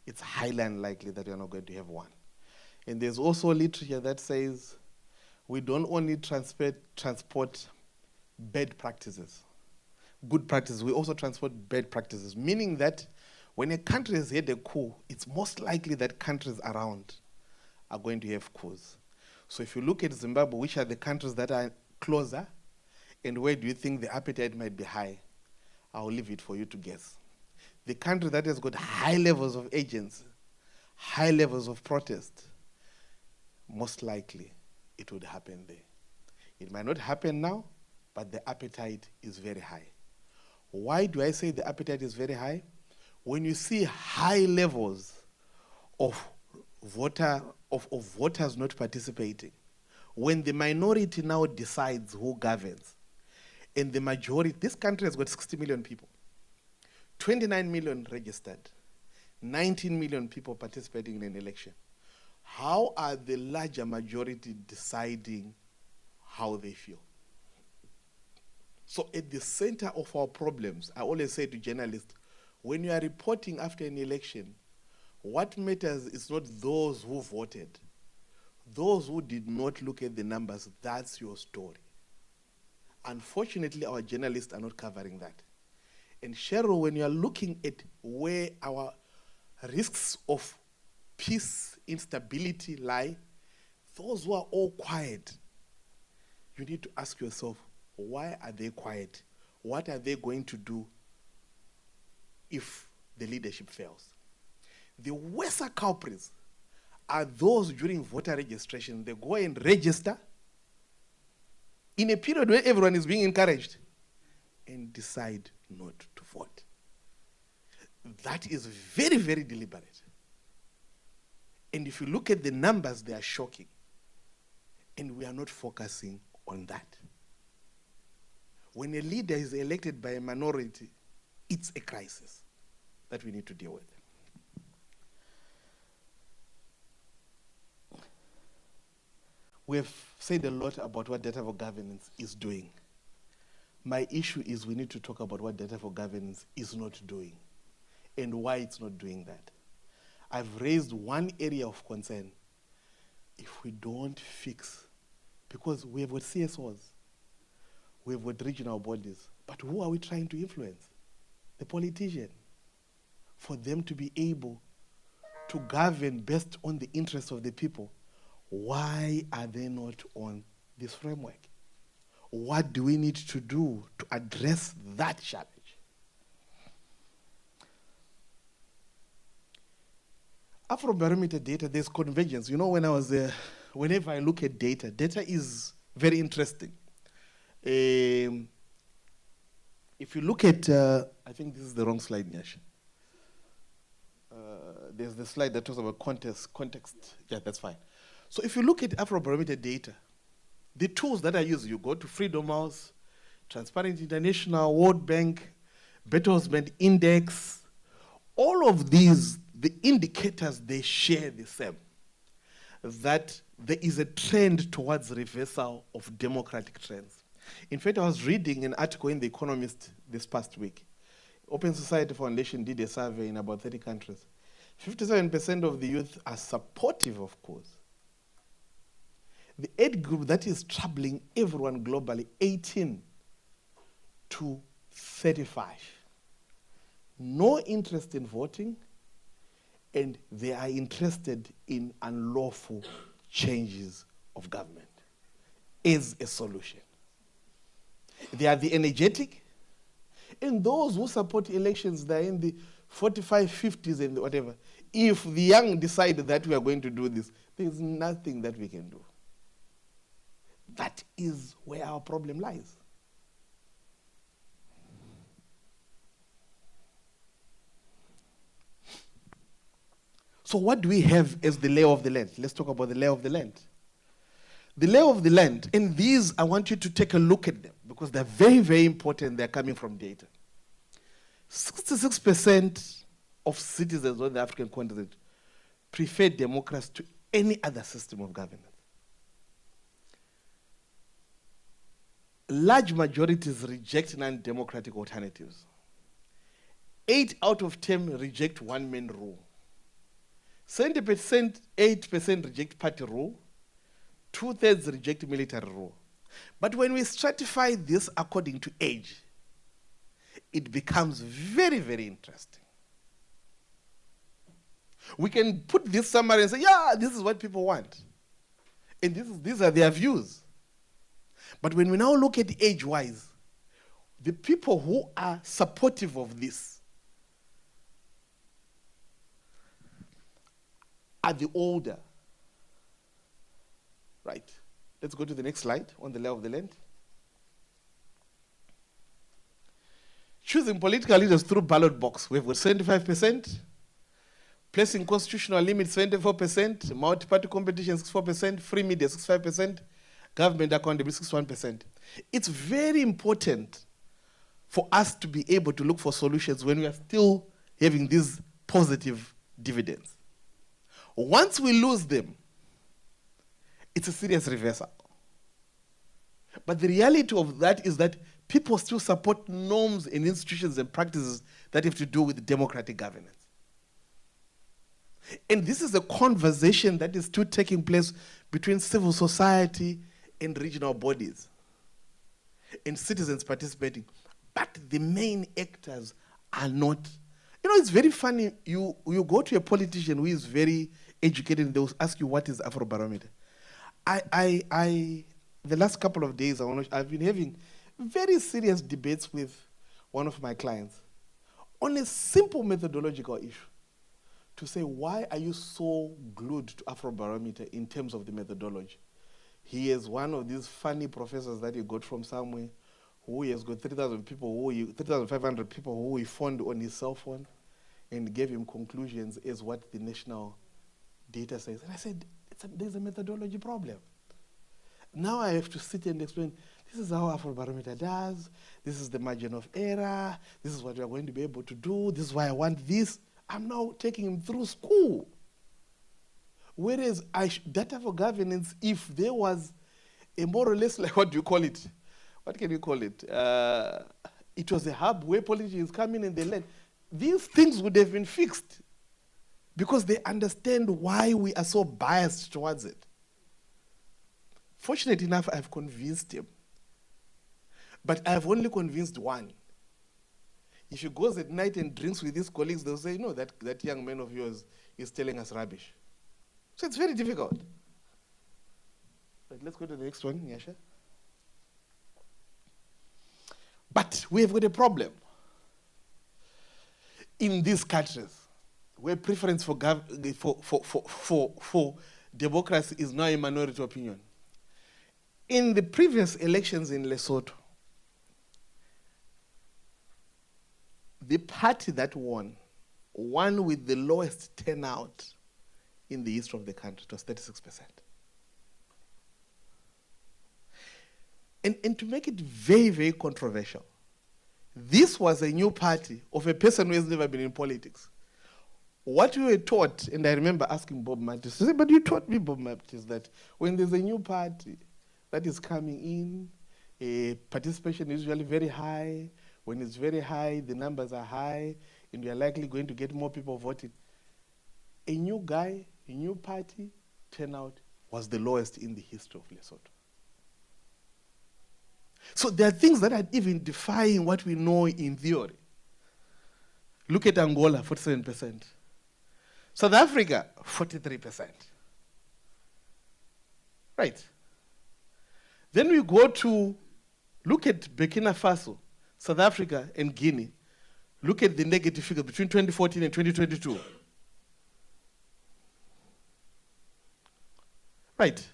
it's highly unlikely that you're not going to have one. And there's also literature that says we don't only transport bad practices, good practices, we also transport bad practices, meaning that when a country has had a coup, it's most likely that countries around are going to have coups. So if you look at Zimbabwe, which are the countries that are closer, and where do you think the appetite might be high? I'll leave it for you to guess. The country that has got high levels of agents, high levels of protest, most likely it would happen there. It might not happen now, but the appetite is very high. Why do I say the appetite is very high? When you see high levels of voters not participating, when the minority now decides who governs, and the majority, this country has got 60 million people, 29 million registered, 19 million people participating in an election. How are the larger majority deciding how they feel? So at the center of our problems, I always say to journalists, when you are reporting after an election, what matters is not those who voted. Those who did not look at the numbers, that's your story. Unfortunately, our journalists are not covering that. And Cheryl, when you are looking at where our risks of peace, instability lie, those who are all quiet, you need to ask yourself, why are they quiet? What are they going to do if the leadership fails? The worst culprits are those during voter registration. They go and register in a period where everyone is being encouraged and decide not to vote. That is very, very deliberate. And if you look at the numbers, they are shocking. And we are not focusing on that. When a leader is elected by a minority, it's a crisis that we need to deal with. We have said a lot about what Data4Governance is doing. My issue is we need to talk about what Data4Governance is not doing and why it's not doing that. I've raised one area of concern. If we don't fix, because we have got CSOs, we have got regional bodies, but who are we trying to influence? The politician. For them to be able to govern based on the interests of the people. Why are they not on this framework? What do we need to do to address that challenge? Afrobarometer data, there's convergence. You know, when I was there, whenever I look at data, data is very interesting. If you look at, I think this is the wrong slide, Nyash. There's the slide that talks about context. Yeah, that's fine. So if you look at Afrobarometer data, the tools that are used, you go to Freedom House, Transparent International, World Bank, Bertelsmann Index, all of these, the indicators, they share the same, that there is a trend towards reversal of democratic trends. In fact, I was reading an article in The Economist this past week. Open Society Foundation did a survey in about 30 countries. 57% of the youth are supportive of cause. The age group that is troubling everyone globally, 18 to 35. No interest in voting, and they are interested in unlawful changes of government as a solution. They are the energetic, and those who support elections, they're in the 45, 50s and whatever. If the young decide that we are going to do this, there's nothing that we can do. That is where our problem lies. So what do we have as the lay of the land? Let's talk about the lay of the land. The lay of the land, and these, I want you to take a look at them because they're very, very important. They're coming from data. 66% of citizens on the African continent prefer democracy to any other system of governance. Large majorities reject non-democratic alternatives. 8 out of 10 reject one-man rule. 70%, 8% reject party rule. 2/3 reject military rule. But when we stratify this according to age, it becomes very, very interesting. We can put this summary and say, yeah, this is what people want. And these are their views. But when we now look at age-wise, the people who are supportive of this are the older. Right. Let's go to the next slide on the lay of the land. Choosing political leaders through ballot box. We've got 75%. Placing constitutional limits, 74%. Multi-party competition, 64%. Free media, 65%. Government accountability, 61%. It's very important for us to be able to look for solutions when we are still having these positive dividends. Once we lose them, it's a serious reversal. But the reality of that is that people still support norms and institutions and practices that have to do with democratic governance. And this is a conversation that is still taking place between civil society and regional bodies and citizens participating. But the main actors are not. You know, it's very funny. You go to a politician who is very educated and they'll ask you, what is Afrobarometer? The last couple of days, I've been having very serious debates with one of my clients on a simple methodological issue to say, why are you so glued to Afrobarometer in terms of the methodology? He is one of these funny professors that he got from somewhere who he has got 3,500 people who he phoned on his cell phone and gave him conclusions as what the national data says. And I said, there's a methodology problem. Now I have to sit and explain, this is how Afrobarometer does, this is the margin of error, this is what we are going to be able to do, this is why I want this. I'm now taking him through school. Whereas data for governance, if there was a more or less, like, what do you call it? What can you call it? It was a hub where politicians come in and they learn. These things would have been fixed because they understand why we are so biased towards it. Fortunate enough, I've convinced him. But I've only convinced one. If he goes at night and drinks with his colleagues, they'll say, no, that young man of yours is telling us rubbish. So it's very difficult. But let's go to the next one, Nyasha. But we have got a problem in these countries where preference for democracy is now a minority opinion. In the previous elections in Lesotho, the party that won with the lowest turnout in the history of the country. It was 36%. And to make it very, very controversial, this was a new party of a person who has never been in politics. What we were taught, and I remember asking Bob Mattis, he said, but you taught me, Bob Mattis, that when there's a new party that is coming in, participation is usually very high. When it's very high, the numbers are high, and we are likely going to get more people voting. A new guy, a new party, turnout was the lowest in the history of Lesotho. So there are things that are even defying what we know in theory. Look at Angola, 47%. South Africa, 43%. Right. Then we go to look at Burkina Faso, South Africa, and Guinea. Look at the negative figures between 2014 and 2022. Right.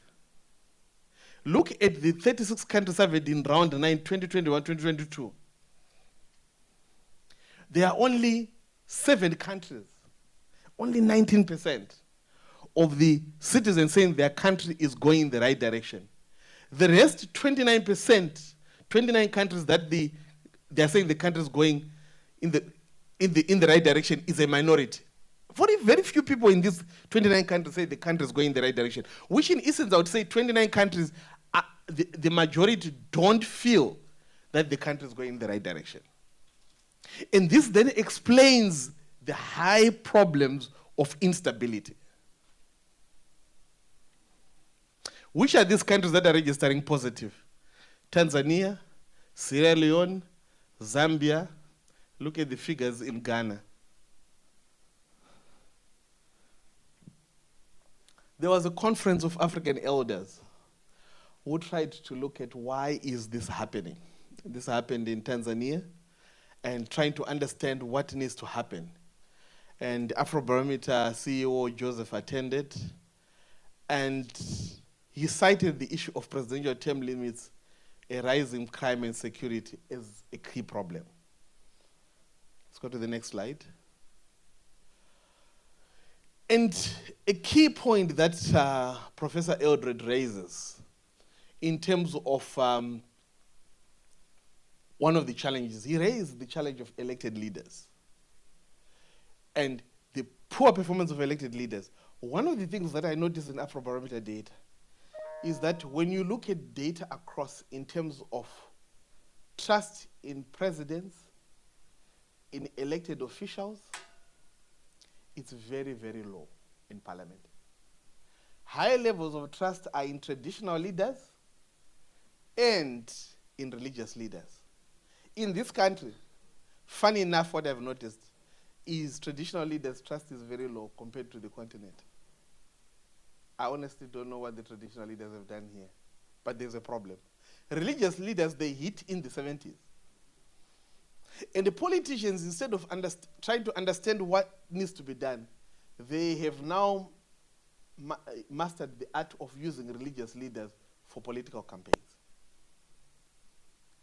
Look at the 36 countries surveyed in round 9, 2021, 2022. There are only 7 countries, only 19% of the citizens saying their country is going in the right direction. The rest, 29%, 29 countries that they are saying the country is going in the right direction is a minority. Very few people in these 29 countries say the country is going in the right direction, which in essence I would say 29 countries, the majority don't feel that the country is going in the right direction. And this then explains the high problems of instability. Which are these countries that are registering positive? Tanzania, Sierra Leone, Zambia. Look at the figures in Ghana. There was a conference of African elders who tried to look at why is this happening. This happened in Tanzania, and trying to understand what needs to happen. And Afrobarometer CEO Joseph attended, and he cited the issue of presidential term limits, a rising crime and security as a key problem. Let's go to the next slide. And a key point that Professor Eldred raises in terms of one of the challenges, he raised the challenge of elected leaders and the poor performance of elected leaders. One of the things that I noticed in Afrobarometer data is that when you look at data across in terms of trust in presidents, in elected officials, it's very, very low in parliament. High levels of trust are in traditional leaders and in religious leaders. In this country, funny enough, what I've noticed is traditional leaders' trust is very low compared to the continent. I honestly don't know what the traditional leaders have done here, but there's a problem. Religious leaders, they hit in the 70s. And the politicians, instead of trying to understand what needs to be done, they have now mastered the art of using religious leaders for political campaigns,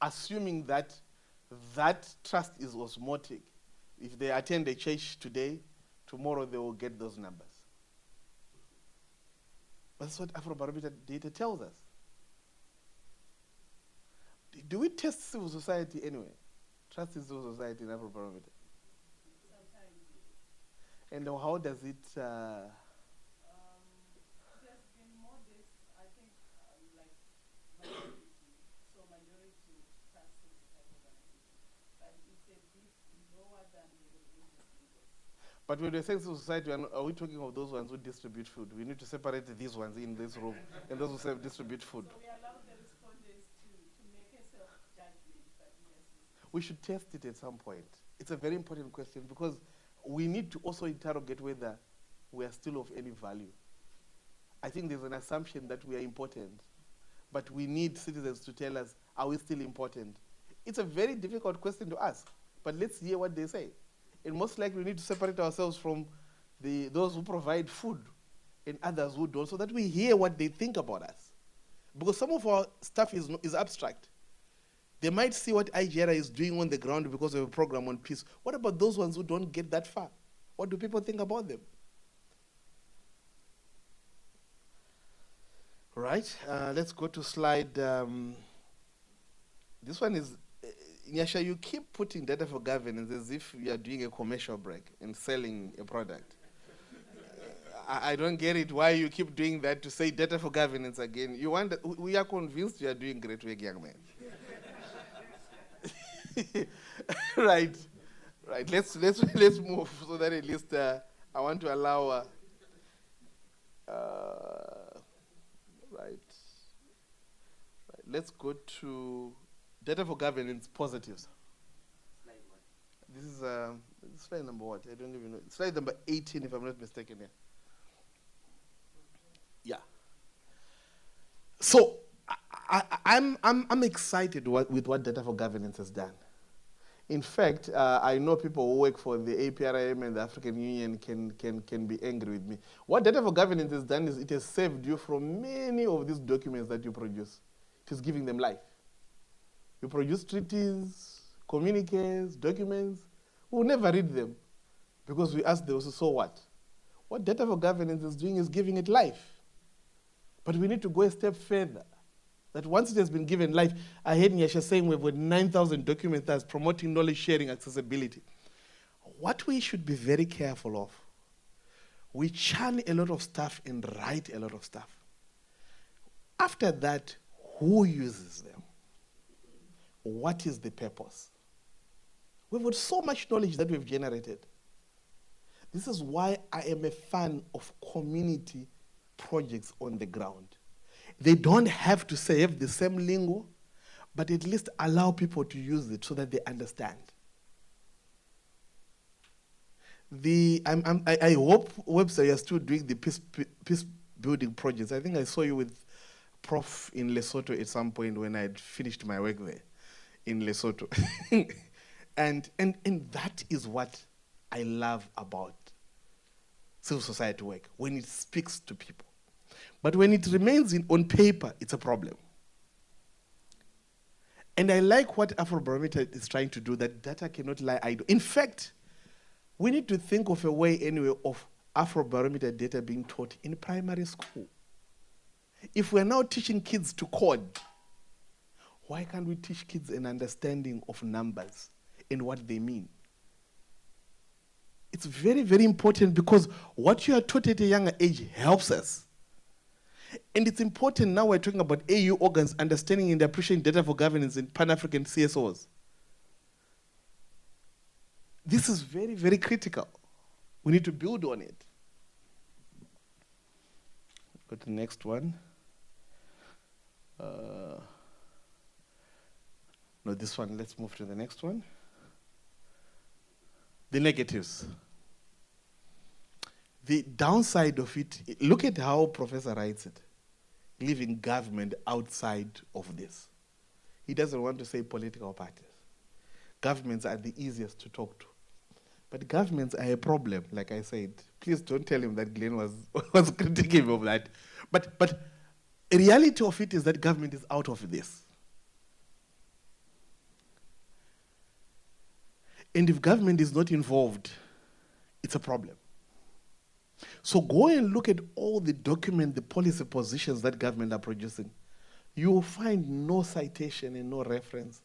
assuming that that trust is osmotic. If they attend a church today, tomorrow they will get those numbers. That's what Afrobarometer data tells us. Do we test civil society anyway? Trust in civil society in Afrobarometer? Sometimes. And how does it... It has been modest, I think, like majority. So majority trust civil society organizations. But it's a bit lower than the religious leaders. But when we say civil society, are we talking of those ones who distribute food? We need to separate these ones in this room and those who distribute food. So we allow the respondents to make a self-judgment, but yes. We should test it at some point. It's a very important question because we need to also interrogate whether we are still of any value. I think there's an assumption that we are important, but we need citizens to tell us, are we still important? It's a very difficult question to ask, but let's hear what they say. And most likely we need to separate ourselves from those who provide food and others who don't, so that we hear what they think about us. Because some of our stuff is abstract. They might see what IGERA is doing on the ground because of a program on peace. What about those ones who don't get that far? What do people think about them? Right, let's go to slide This one is, Nyasha, you keep putting data for governance as if you are doing a commercial break and selling a product. I don't get it why you keep doing that to say data for governance again. You want, we are convinced you are doing great work, young man. Right. Right, let's move so that at least I want to allow. Right. Let's go to data for governance positives. This is slide number what? I don't even know. Slide number 18, if I'm not mistaken. Yeah. So I'm excited with what data for governance has done. In fact, I know people who work for the APRIM and the African Union can be angry with me. What Data for Governance has done is it has saved you from many of these documents that you produce. It is giving them life. You produce treaties, communiques, documents. We'll never read them because we ask them, so what? What Data for Governance is doing is giving it life. But we need to go a step further. That once it has been given life, I heard Nyasha saying we've got 9,000 documents that's promoting knowledge sharing accessibility. What we should be very careful of, we churn a lot of stuff and write a lot of stuff. After that, who uses them? What is the purpose? We've got so much knowledge that we've generated. This is why I am a fan of community projects on the ground. They don't have to say have the same lingo, but at least allow people to use it so that they understand. I hope Webster, you're still doing the peace building projects. I think I saw you with Prof in Lesotho at some point when I had finished my work there in Lesotho. and that is what I love about civil society work, when it speaks to people. But when it remains on paper, it's a problem. And I like what Afrobarometer is trying to do, that data cannot lie idle. In fact, we need to think of a way anyway of Afrobarometer data being taught in primary school. If we're now teaching kids to code, why can't we teach kids an understanding of numbers and what they mean? It's very, very important because what you are taught at a younger age helps us. And it's important now we're talking about AU organs understanding and appreciating data for governance in Pan-African CSOs. This is very, very critical. We need to build on it. Go to the next one. No, this one. Let's move to the next one. The negatives. The downside of it, look at how Professor writes it. Leaving government outside of this. He doesn't want to say political parties. Governments are the easiest to talk to. But governments are a problem, like I said. Please don't tell him that Glenn was critiquing him of that. But the reality of it is that government is out of this. And if government is not involved, it's a problem. So go and look at all the documents, the policy positions that government are producing. You will find no citation and no reference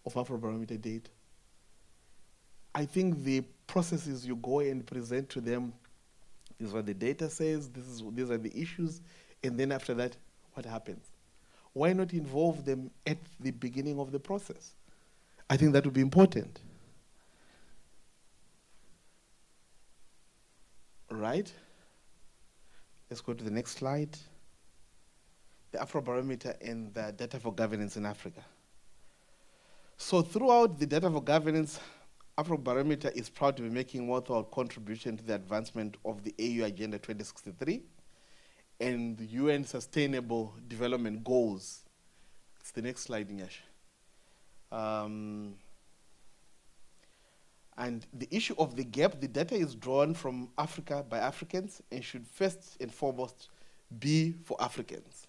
of Afrobarometer data. I think the processes you go and present to them, this is what the data says, these are the issues, and then after that, what happens? Why not involve them at the beginning of the process? I think that would be important. Right? Let's go to the next slide. The Afrobarometer and the data for governance in Africa. So throughout the data for governance, Afrobarometer is proud to be making worthwhile contribution to the advancement of the AU Agenda 2063 and the UN Sustainable Development Goals. It's the next slide, Nyash. And the issue of the gap, the data is drawn from Africa by Africans and should first and foremost be for Africans.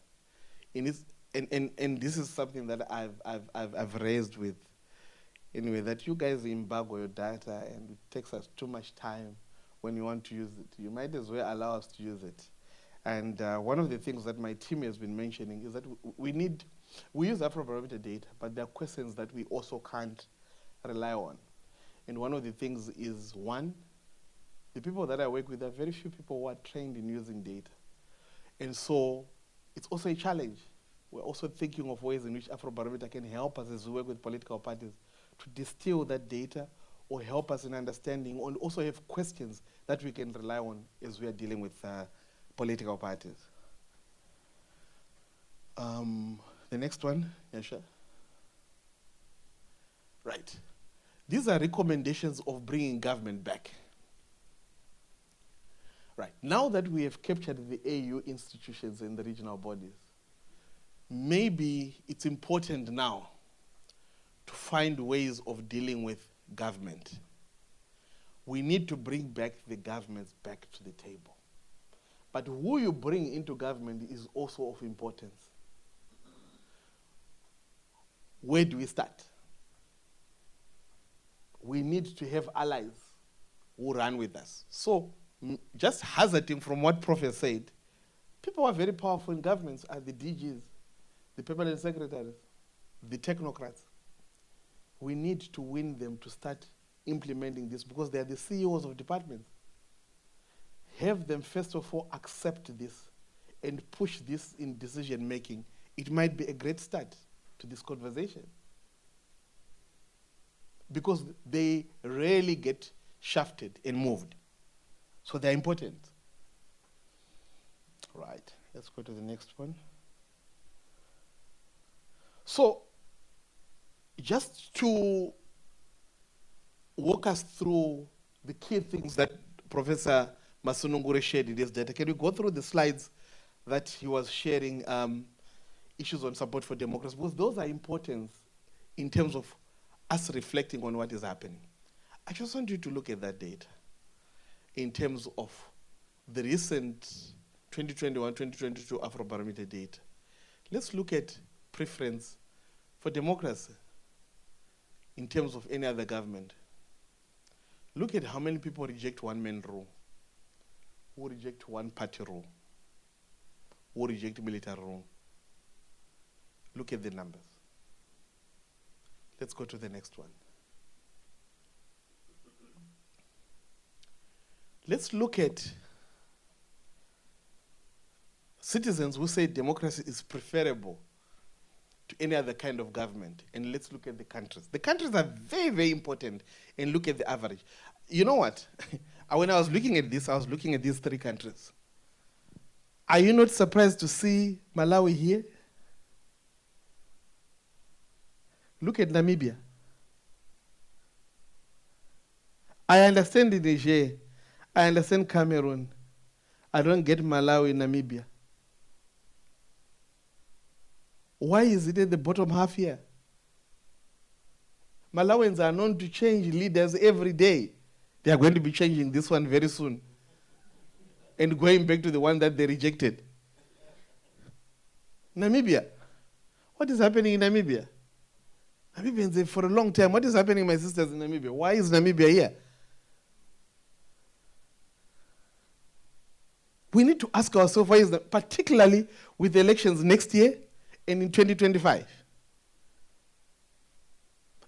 And this is something that I've raised with, anyway, that you guys embargo your data and it takes us too much time when you want to use it. You might as well allow us to use it. And one of the things that my team has been mentioning is that we need We use Afrobarometer data, but there are questions that we also can't rely on. And one of the things is, one, the people that I work with, there are very few people who are trained in using data. And so it's also a challenge. We're also thinking of ways in which Afrobarometer can help us as we work with political parties to distill that data or help us in understanding, and also have questions that we can rely on as we are dealing with political parties. The next one, Yasha. Right. These are recommendations of bringing government back. Right. Now that we have captured the AU institutions and the regional bodies, maybe it's important now to find ways of dealing with government. We need to bring back the governments back to the table. But who you bring into government is also of importance. Where do we start? We need to have allies who run with us. So, just hazarding from what Prophet said, people who are very powerful in governments are the DGs, the permanent secretaries, the technocrats. We need to win them to start implementing this because they are the CEOs of departments. Have them, first of all, accept this and push this in decision making. It might be a great start to this conversation because they rarely get shafted and moved. So they're important. Right, let's go to the next one. So, just to walk us through the key things that Professor Masunungure shared in this data, can we go through the slides that he was sharing, issues on support for democracy? Because those are important in terms of us reflecting on what is happening. I just want you to look at that data in terms of the recent 2021-2022 Afrobarometer data. Let's look at preference for democracy in terms of any other government. Look at how many people reject one-man rule, who reject one-party rule, who reject military rule. Look at the numbers. Let's go to the next one. Let's look at citizens who say democracy is preferable to any other kind of government. And let's look at the countries. The countries are very, very important, and look at the average. You know what? When I was looking at this, I was looking at these three countries. Are you not surprised to see Malawi here? Look at Namibia. I understand the Niger. I understand Cameroon. I don't get Malawi, Namibia. Why is it at the bottom half here? Malawians are known to change leaders every day. They are going to be changing this one very soon and going back to the one that they rejected. Namibia. What is happening in Namibia? Namibians, for a long time, what is happening, my sisters, in Namibia? Why is Namibia here? We need to ask ourselves why is that, particularly with the elections next year and in 2025.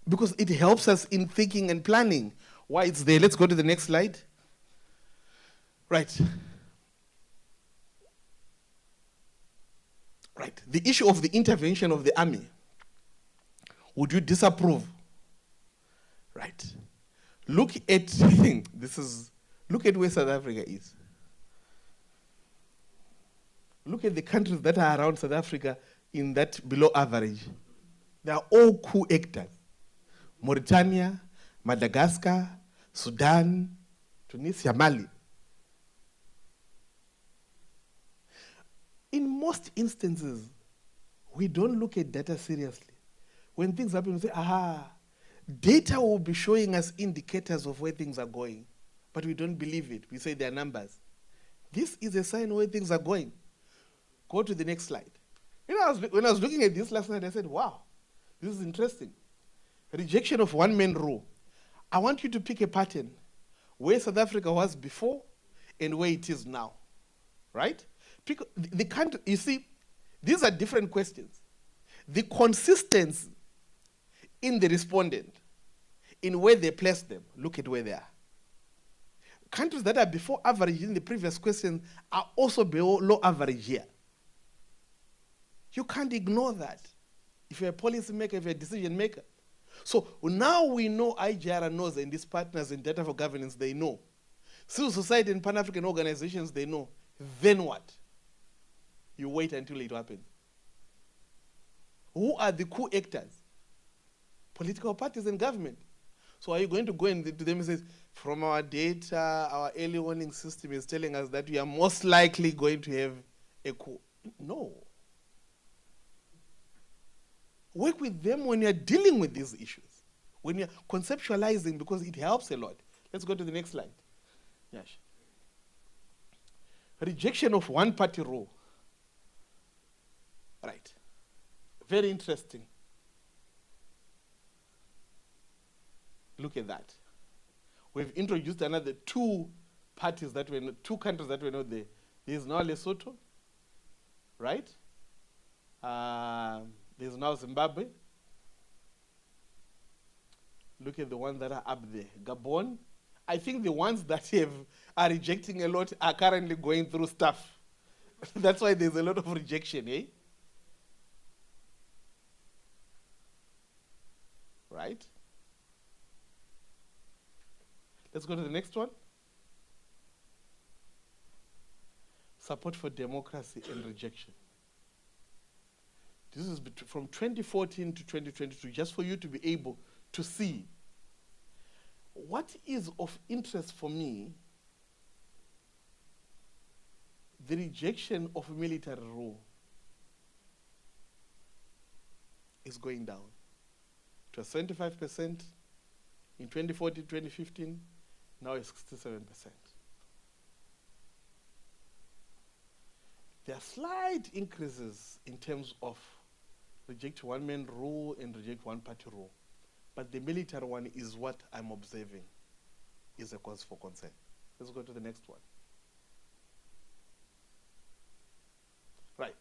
Because it helps us in thinking and planning why it's there. Let's go to the next slide. Right. Right. The issue of the intervention of the army. Would you disapprove? Right. Look at look at where South Africa is. Look at the countries that are around South Africa in that below average. They are all coup actors. Mauritania, Madagascar, Sudan, Tunisia, Mali. In most instances, we don't look at data seriously. When things happen, we say, data will be showing us indicators of where things are going, but we don't believe it. We say they are numbers. This is a sign where things are going. Go to the next slide. When I was looking at this last night, I said, wow, this is interesting. Rejection of one-man rule. I want you to pick a pattern where South Africa was before and where it is now, right? Pick the country. You see, these are different questions. the consistency in the respondent, in where they place them, look at where they are. Countries that are before average in the previous question are also below average here. You can't ignore that if you're a policy maker, if you're a decision maker. So now we know IGR knows, and these partners in Data for Governance, they know. Civil society and Pan-African organizations, they know. Then what? You wait until it happens. Who are the co-actors? Political parties and government. So are you going to go and to them and say, from our data, our early warning system is telling us that we are most likely going to have a coup? No. Work with them when you're dealing with these issues, when you're conceptualizing, because it helps a lot. Let's go to the next slide. Yes. Rejection of one-party rule. Right. Very interesting. Look at that. We've introduced another two parties that were not, two countries that were not there. There's now Lesotho, right? There's now Zimbabwe. Look at the ones that are up there. Gabon. I think the ones that are rejecting a lot are currently going through stuff. That's why there's a lot of rejection, eh? Right? Let's go to the next one. Support for democracy and rejection. This is from 2014 to 2022, just for you to be able to see what is of interest for me. The rejection of military rule is going down. It was 75% in 2014, 2015, now it's 67%. There are slight increases in terms of reject one-man rule and reject one-party rule. But the military one is what I'm observing is a cause for concern. Let's go to the next one. Right.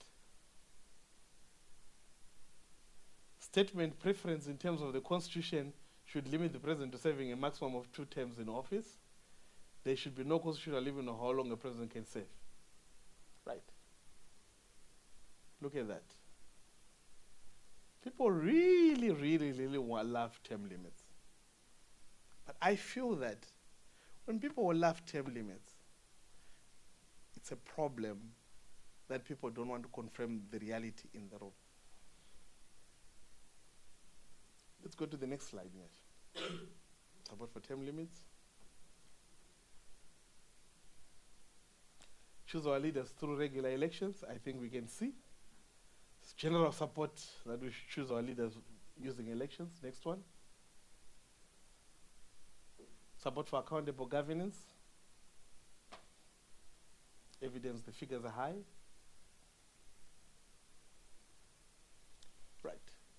Statement preference in terms of the Constitution should limit the president to serving a maximum of 2 terms in office. There should be no constitutional limit on how long a president can serve. Right. Look at that. People really, really, really love term limits. But I feel that when people love term limits, it's a problem that people don't want to confirm the reality in the room. Let's go to the next slide, Nyash. Support for term limits. Choose our leaders through regular elections. I think we can see. It's general support that we should choose our leaders using elections. Next one. Support for accountable governance. Evidence, the figures are high. Right.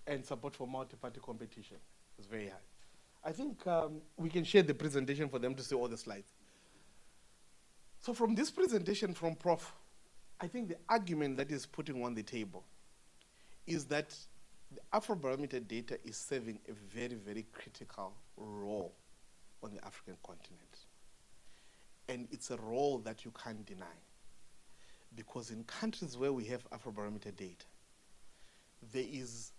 And support for multi-party competition is very high. I think we can share the presentation for them to see all the slides. So from this presentation from Prof, I think the argument that is putting on the table is that the Afrobarometer data is serving a very, very critical role on the African continent. And it's a role that you can't deny. Because in countries where we have Afrobarometer data, there is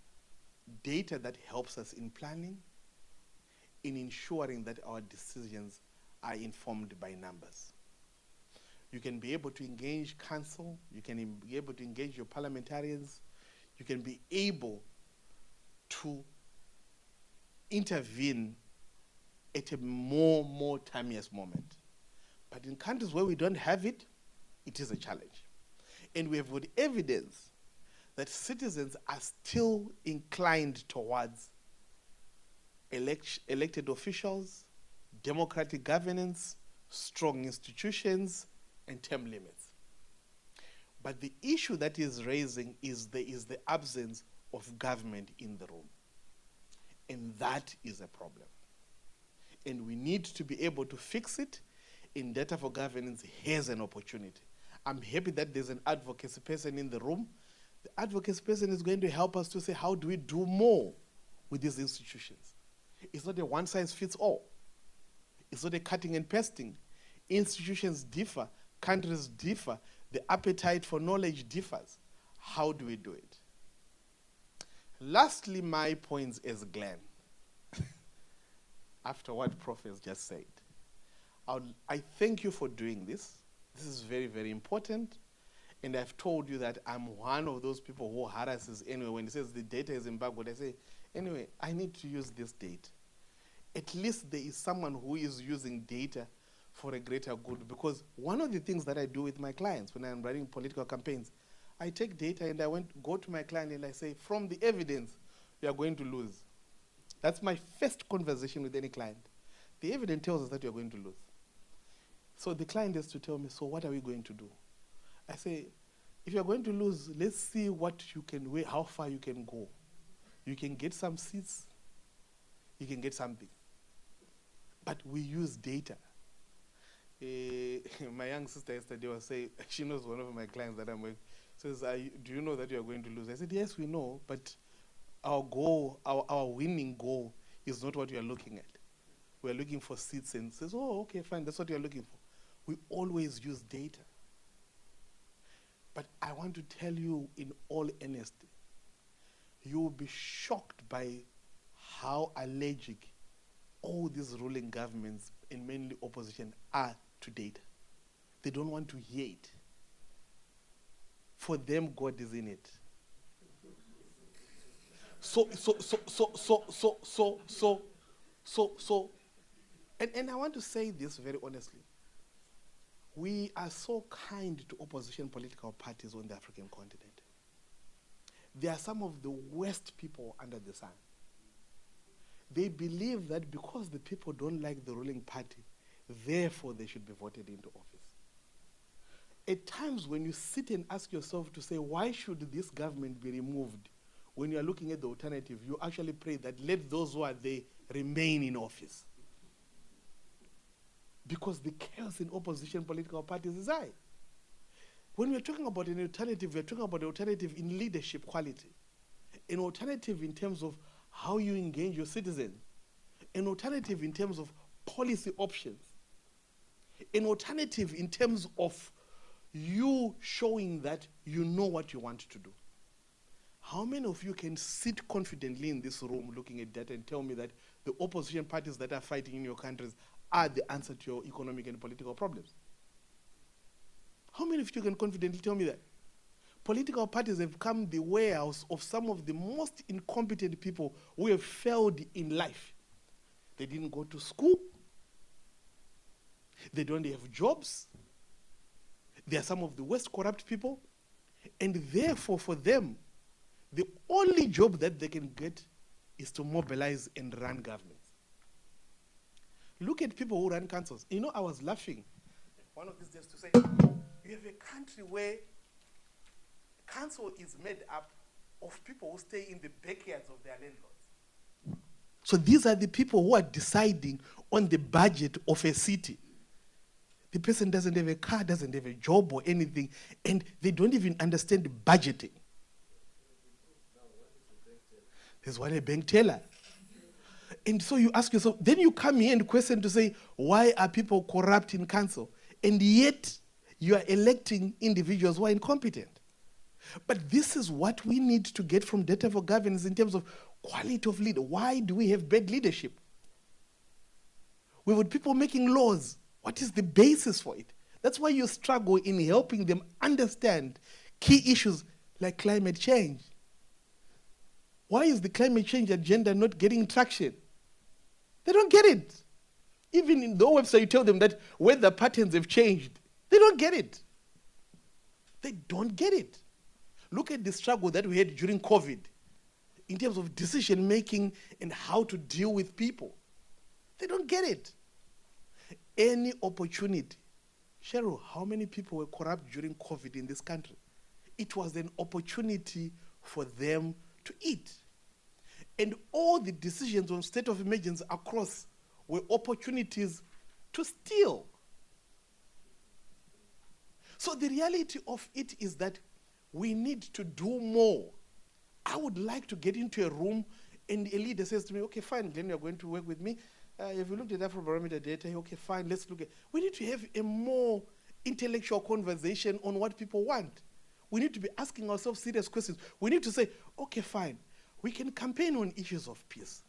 data that helps us in planning, in ensuring that our decisions are informed by numbers. You can be able to engage council, you can be able to engage your parliamentarians, you can be able to intervene at a more timeous moment. But in countries where we don't have it, it is a challenge. And we have got evidence that citizens are still inclined towards elected officials, democratic governance, strong institutions, and term limits. But the issue that is raising is the absence of government in the room. And that is a problem. And we need to be able to fix it. In Data for Governance, here's an opportunity. I'm happy that there's an advocacy person in the room The advocacy person is going to help us to say, how do we do more with these institutions? It's not a one-size-fits-all. It's not a cutting and pasting. Institutions differ, countries differ, the appetite for knowledge differs. How do we do it? Lastly, my points as Glenn, after what Prof has just said. I thank you for doing this. This is very, very important. And I've told you that I'm one of those people who harasses anyway. When he says the data is embargoed, I say, anyway, I need to use this data. At least there is someone who is using data for a greater good. Because one of the things that I do with my clients when I'm running political campaigns, I take data and I go to my client and I say, from the evidence, you are going to lose. That's my first conversation with any client. The evidence tells us that you're going to lose. So the client has to tell me, so what are we going to do? I say, if you're going to lose, let's see what you can weigh, how far you can go. You can get some seats, you can get something. But we use data. My young sister yesterday was saying, she knows one of my clients that I'm with, says, do you know that you're going to lose? I said, yes, we know, but our goal, our winning goal is not what you're looking at. We're looking for seats, and says, oh, okay, fine, that's what you're looking for. We always use data. But I want to tell you in all honesty, you will be shocked by how allergic all these ruling governments and mainly opposition are to data. They don't want to hear it. For them, God is in it. And I want to say this very honestly. We are so kind to opposition political parties on the African continent. They are some of the worst people under the sun. They believe that because the people don't like the ruling party, therefore they should be voted into office. At times when you sit and ask yourself to say, why should this government be removed? When you are looking at the alternative, you actually pray that let those who are there remain in office. Because the chaos in opposition political parties is high. When we're talking about an alternative, we're talking about an alternative in leadership quality, an alternative in terms of how you engage your citizens, an alternative in terms of policy options, an alternative in terms of you showing that you know what you want to do. How many of you can sit confidently in this room looking at that and tell me that the opposition parties that are fighting in your countries are the answer to your economic and political problems? How many of you can confidently tell me that? Political parties have become the warehouse of some of the most incompetent people who have failed in life. They didn't go to school. They don't have jobs. They are some of the worst corrupt people. And therefore, for them, the only job that they can get is to mobilize and run governments. Look at people who run councils. You know, I was laughing one of these days to say, you have a country where council is made up of people who stay in the backyards of their landlords. So these are the people who are deciding on the budget of a city. The person doesn't have a car, doesn't have a job or anything, and they don't even understand budgeting. There's one a bank teller. And so you ask yourself, then you come here and question to say, why are people corrupt in council? And yet, you are electing individuals who are incompetent. But this is what we need to get from Data4Governance in terms of quality of leader. Why do we have bad leadership? We've got people making laws. What is the basis for it? That's why you struggle in helping them understand key issues like climate change. Why is the climate change agenda not getting traction? They don't get it. Even in the website, you tell them that weather patterns have changed. They don't get it. They don't get it. Look at the struggle that we had during COVID in terms of decision making and how to deal with people. They don't get it. Any opportunity. Cheryl, how many people were corrupt during COVID in this country? It was an opportunity for them to eat. And all the decisions on state of emergency across were opportunities to steal. So the reality of it is that We need to do more. I would like to get into a room and a leader says to me, okay, fine, Glenn, you're going to work with me. If you looked at Afrobarometer data, okay, fine, let's look at. We need to have a more intellectual conversation on what people want. We need to be asking ourselves serious questions. We need to say, okay, fine, we can campaign on issues of peace,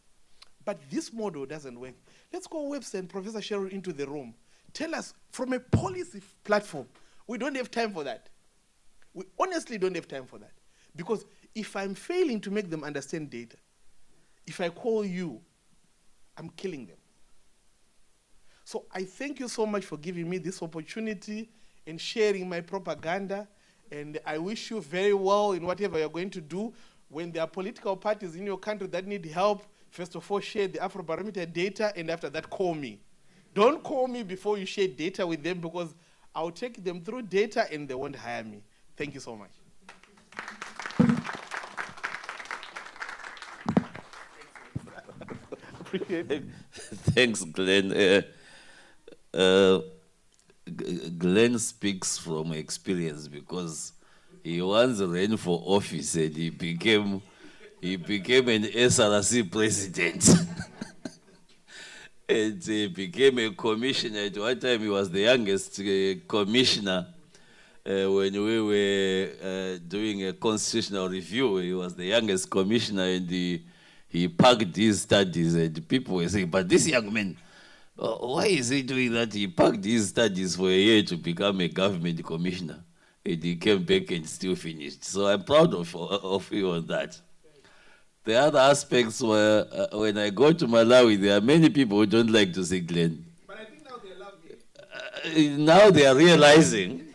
but this model doesn't work. Let's go Webster and Professor Cheryl into the room. Tell us from a policy platform. We don't have time for that. We honestly don't have time for that. Because if I'm failing to make them understand data, if I call you, I'm killing them. So I thank you so much for giving me this opportunity and sharing my propaganda. And I wish you very well in whatever you're going to do. When there are political parties in your country that need help, first of all, share the Afrobarometer data, and after that, call me. Don't call me before you share data with them, because I'll take them through data and they won't hire me. Thank you so much. Thanks, Glenn. Glenn speaks from experience, because he once ran for office and he became an SRC president. And he became a commissioner. At one time, he was the youngest commissioner when we were doing a constitutional review. He was the youngest commissioner, and he packed his studies, and people were saying, but this young man, why is he doing that? He packed his studies for a year to become a government commissioner, and he came back and still finished. So I'm proud of you on that. The other aspects were, when I go to Malawi, there are many people who don't like to see Glenn. But I think now they love me. Now they are realizing,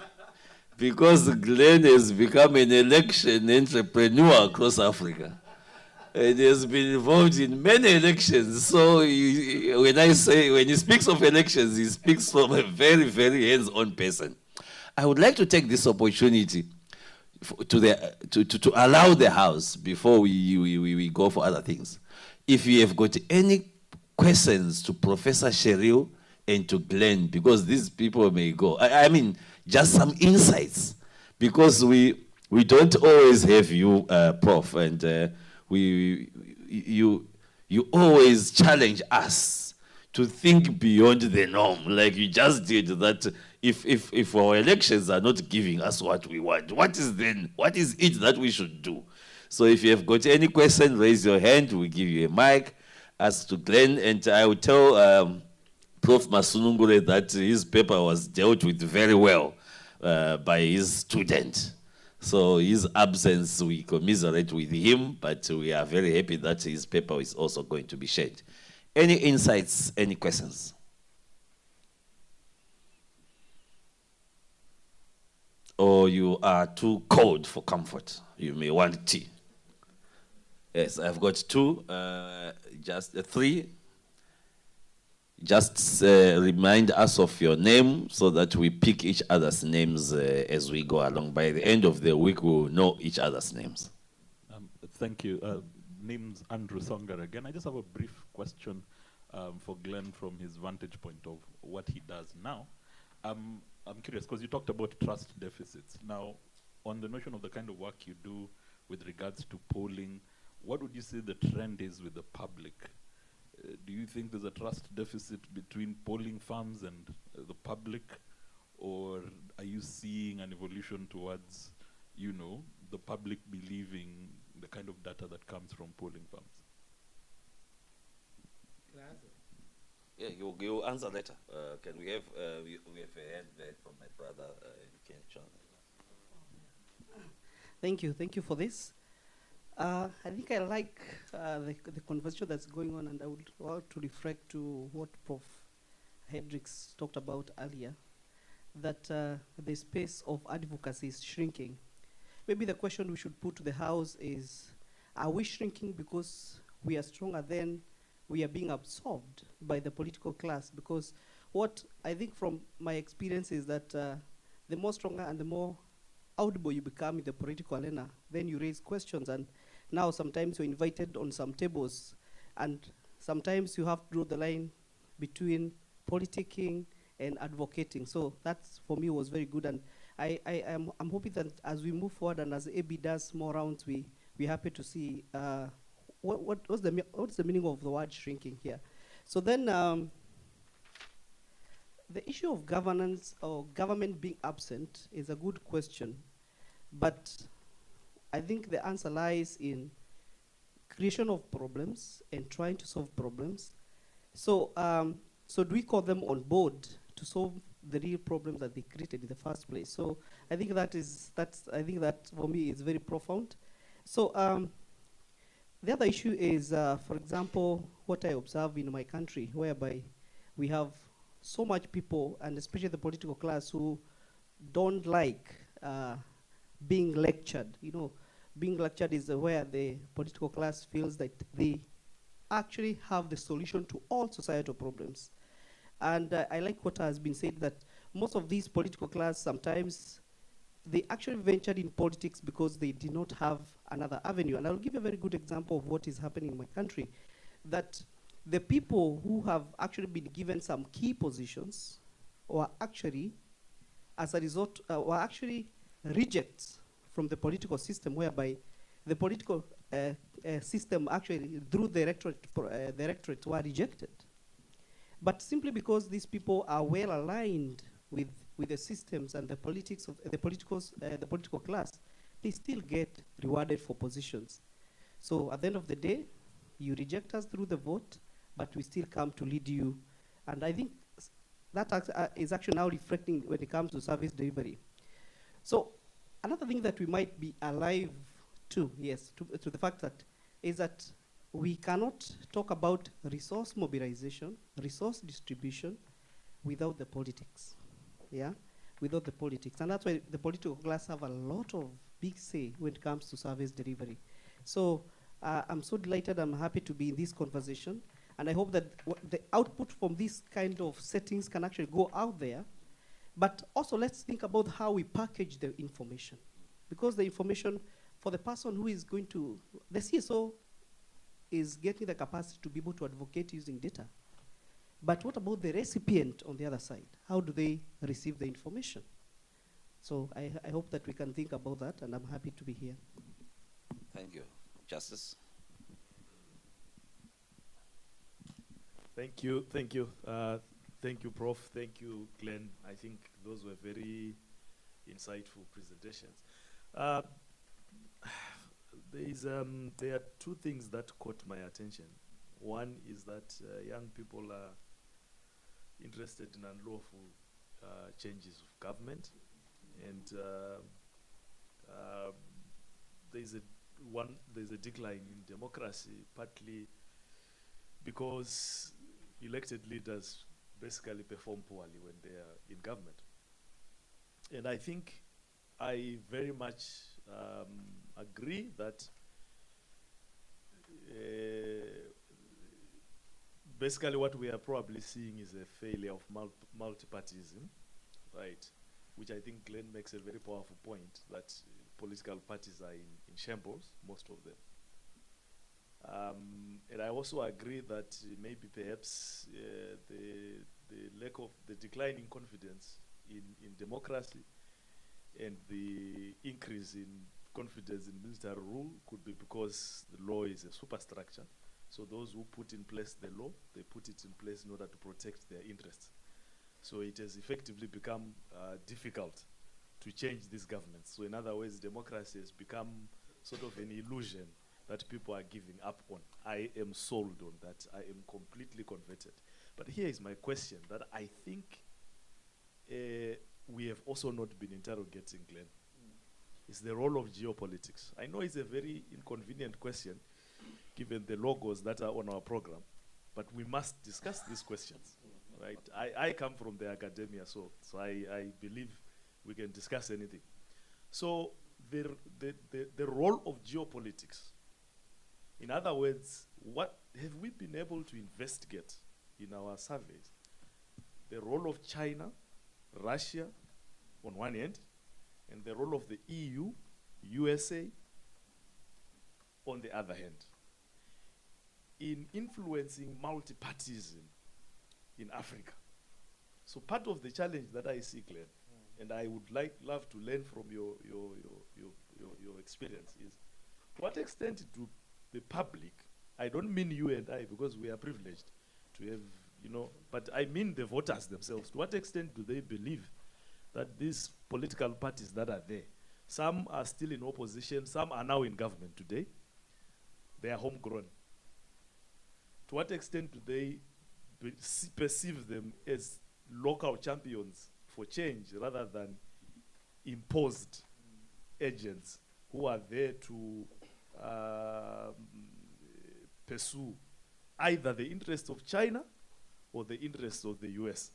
because Glenn has become an election entrepreneur across Africa. And he has been involved in many elections. So when he speaks of elections, he speaks from a very, very hands-on person. I would like to take this opportunity to allow the House, before we go for other things, if you have got any questions to Professor Cheryl and to Glenn, because these people may go. I mean, just some insights, because we don't always have you, Prof, and you always challenge us to think beyond the norm, like you just did that. If our elections are not giving us what we want, what is it that we should do? So if you have got any question, raise your hand, we'll give you a mic. As to Glenn, and I will tell Prof. Masunungure that his paper was dealt with very well by his student. So his absence, we commiserate with him, but we are very happy that his paper is also going to be shared. Any insights, any questions? Or you are too cold for comfort? You may want tea. Yes, I've got two, just three. Just remind us of your name so that we pick each other's names as we go along. By the end of the week, we'll know each other's names. Thank you. Name's Andrew Songer again. I just have a brief question for Glenn from his vantage point of what he does now. I'm curious, because you talked about trust deficits. Now, on the notion of the kind of work you do with regards to polling, what would you say the trend is with the public? Do you think there's a trust deficit between polling firms and the public? Or are you seeing an evolution towards, the public believing the kind of data that comes from polling firms? Can I answer? Yeah, you'll answer later. Can we have we have a hand there from my brother, Ken John. Thank you for this. I think I like the conversation that's going on, and I would want to reflect to what Prof. Hendricks talked about earlier, that the space of advocacy is shrinking. Maybe the question we should put to the House is, are we shrinking because we are stronger than we are being absorbed by the political class? Because what I think from my experience is that the more stronger and the more audible you become in the political arena, then you raise questions, and now sometimes you're invited on some tables, and sometimes you have to draw the line between politicking and advocating. So that, for me, was very good, and I'm hoping that as we move forward and as AB does more rounds, we're happy to see what's the meaning of the word shrinking here. So then the issue of governance or government being absent is a good question, but I think the answer lies in creation of problems and trying to solve problems. So, so do we call them on board to solve the real problems that they created in the first place? So I think I think that for me is very profound. So the other issue is, for example, what I observe in my country, whereby we have so much people, and especially the political class, who don't like being lectured. You know, being lectured is where the political class feels that they actually have the solution to all societal problems. And I like what has been said, that most of these political class, sometimes they actually ventured in politics because they did not have another avenue. And I'll give you a very good example of what is happening in my country, that the people who have actually been given some key positions were actually, as a result, were actually rejects from the political system, whereby the political system actually, through the electorate were rejected. But simply because these people are well aligned with the systems and the politics of the political class, they still get rewarded for positions. So at the end of the day, you reject us through the vote, but we still come to lead you. And I think that is actually now reflecting when it comes to service delivery. So another thing that we might be alive to, yes, to the fact that is that we cannot talk about resource mobilization, resource distribution, without the politics, yeah, without the politics. And that's why the political class have a lot of big say when it comes to service delivery. So I'm so delighted, I'm happy to be in this conversation, and I hope that the output from these kind of settings can actually go out there. But also let's think about how we package the information, because the information for the person who is going to, the CSO is getting the capacity to be able to advocate using data. But what about the recipient on the other side? How do they receive the information? So I hope that we can think about that, and I'm happy to be here. Thank you. Justice? Thank you, thank you. Thank you, Prof. Thank you, Glenn. I think those were very insightful presentations. There are two things that caught my attention. One is that young people are interested in unlawful changes of government, and there's a decline in democracy, partly because elected leaders basically perform poorly when they are in government. And I think I very much agree that basically what we are probably seeing is a failure of multipartyism, right? Which I think Glenn makes a very powerful point, that political parties are in shambles, most of them. And I also agree that maybe perhaps the lack of the decline in confidence in democracy and the increase in confidence in military rule could be because the law is a superstructure. So those who put in place the law, they put it in place in order to protect their interests. So it has effectively become difficult to change these governments. So in other words, democracy has become sort of an illusion that people are giving up on. I am sold on that. I am completely converted. But here is my question that I think we have also not been interrogating, Glenn. It's the role of geopolitics. I know it's a very inconvenient question, given the logos that are on our program, but we must discuss these questions, right? I come from the academia, so I believe we can discuss anything. So the role of geopolitics, in other words, what have we been able to investigate in our surveys? The role of China, Russia, on one end, and the role of the EU, USA, on the other hand, in influencing multipartyism in Africa. So part of the challenge that I see, Glenn, and I would love to learn from your experience, is to what extent do the public, I don't mean you and I because we are privileged to have, but I mean the voters themselves, to what extent do they believe that these political parties that are there, some are still in opposition, some are now in government today, they are homegrown. To what extent do they perceive them as local champions for change rather than imposed agents who are there to pursue either the interests of China or the interests of the US?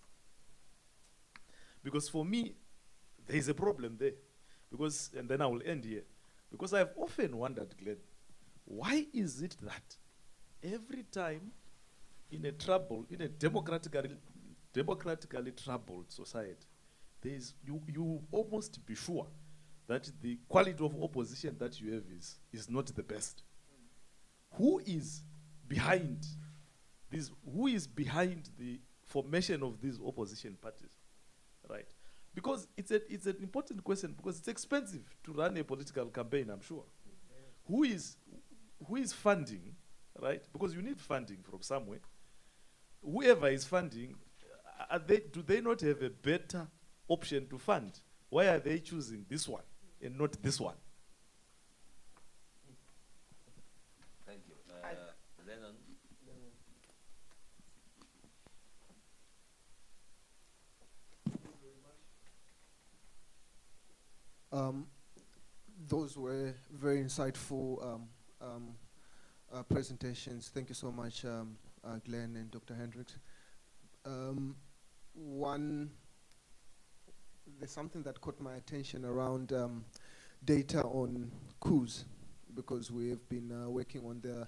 Because for me, there is a problem there. Because, and then I will end here, because I've often wondered, Glenn, why is it that every time in a democratically troubled society, you almost be sure that the quality of opposition that you have is not the best. Who is behind this? Who is behind the formation of these opposition parties, right? Because it's an important question, because it's expensive to run a political campaign, I'm sure. Who is funding, right? Because you need funding from somewhere. Whoever is funding, do they not have a better option to fund? Why are they choosing this one and not this one? Thank you. Lennon. Those were very insightful presentations. Thank you so much, Glenn and Dr. Hendricks. There's something that caught my attention around data on coups, because we've been working on the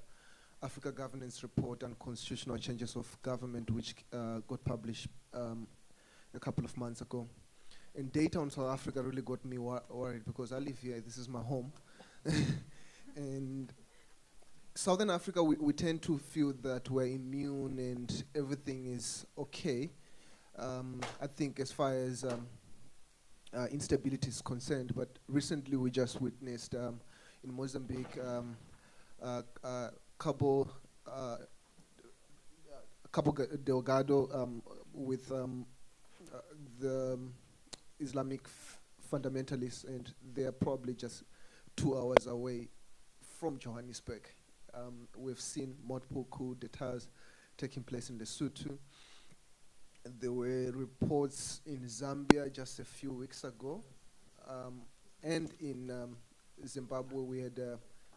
Africa Governance Report on Constitutional Changes of Government, which got published a couple of months ago. And data on South Africa really got me worried, because I live here, this is my home. And Southern Africa, we tend to feel that we're immune and everything is okay. I think as far as instability is concerned, but recently we just witnessed in Mozambique, Cabo Delgado with the Islamic fundamentalists, and they're probably just 2 hours away from Johannesburg. We've seen multiple coup d'etats taking place in Lesotho. There were reports in Zambia just a few weeks ago, and in Zimbabwe we had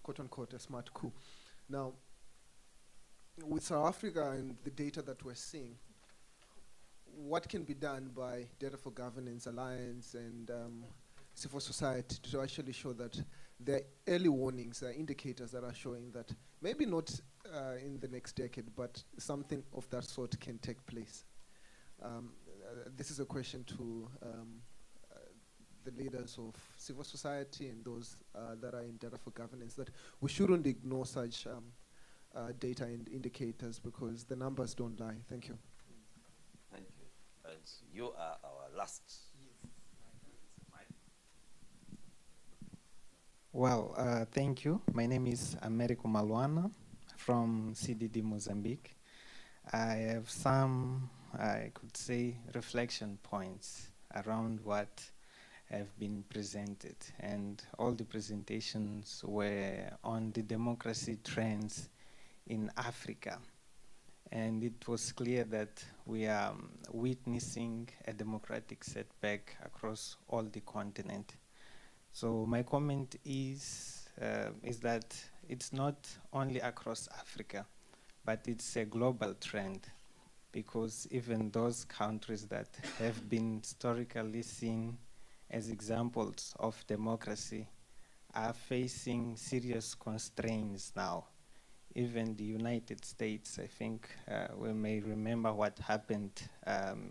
quote-unquote a smart coup. Now, with South Africa and the data that we're seeing, what can be done by Data4Governance Alliance and civil society to actually show that there are early warnings, there are indicators that are showing that maybe not in the next decade, but something of that sort can take place? This is a question to the leaders of civil society and those that are in Data4Governance, that we shouldn't ignore such data and indicators, because the numbers don't lie. Thank you. Thank you. And you are our last. Well, thank you. My name is Americo Malwana from CDD Mozambique. I have some, I could say, reflection points around what have been presented. And all the presentations were on the democracy trends in Africa. And it was clear that we are witnessing a democratic setback across all the continent. So my comment is that it's not only across Africa, but it's a global trend, because even those countries that have been historically seen as examples of democracy are facing serious constraints now. Even the United States, I think we may remember what happened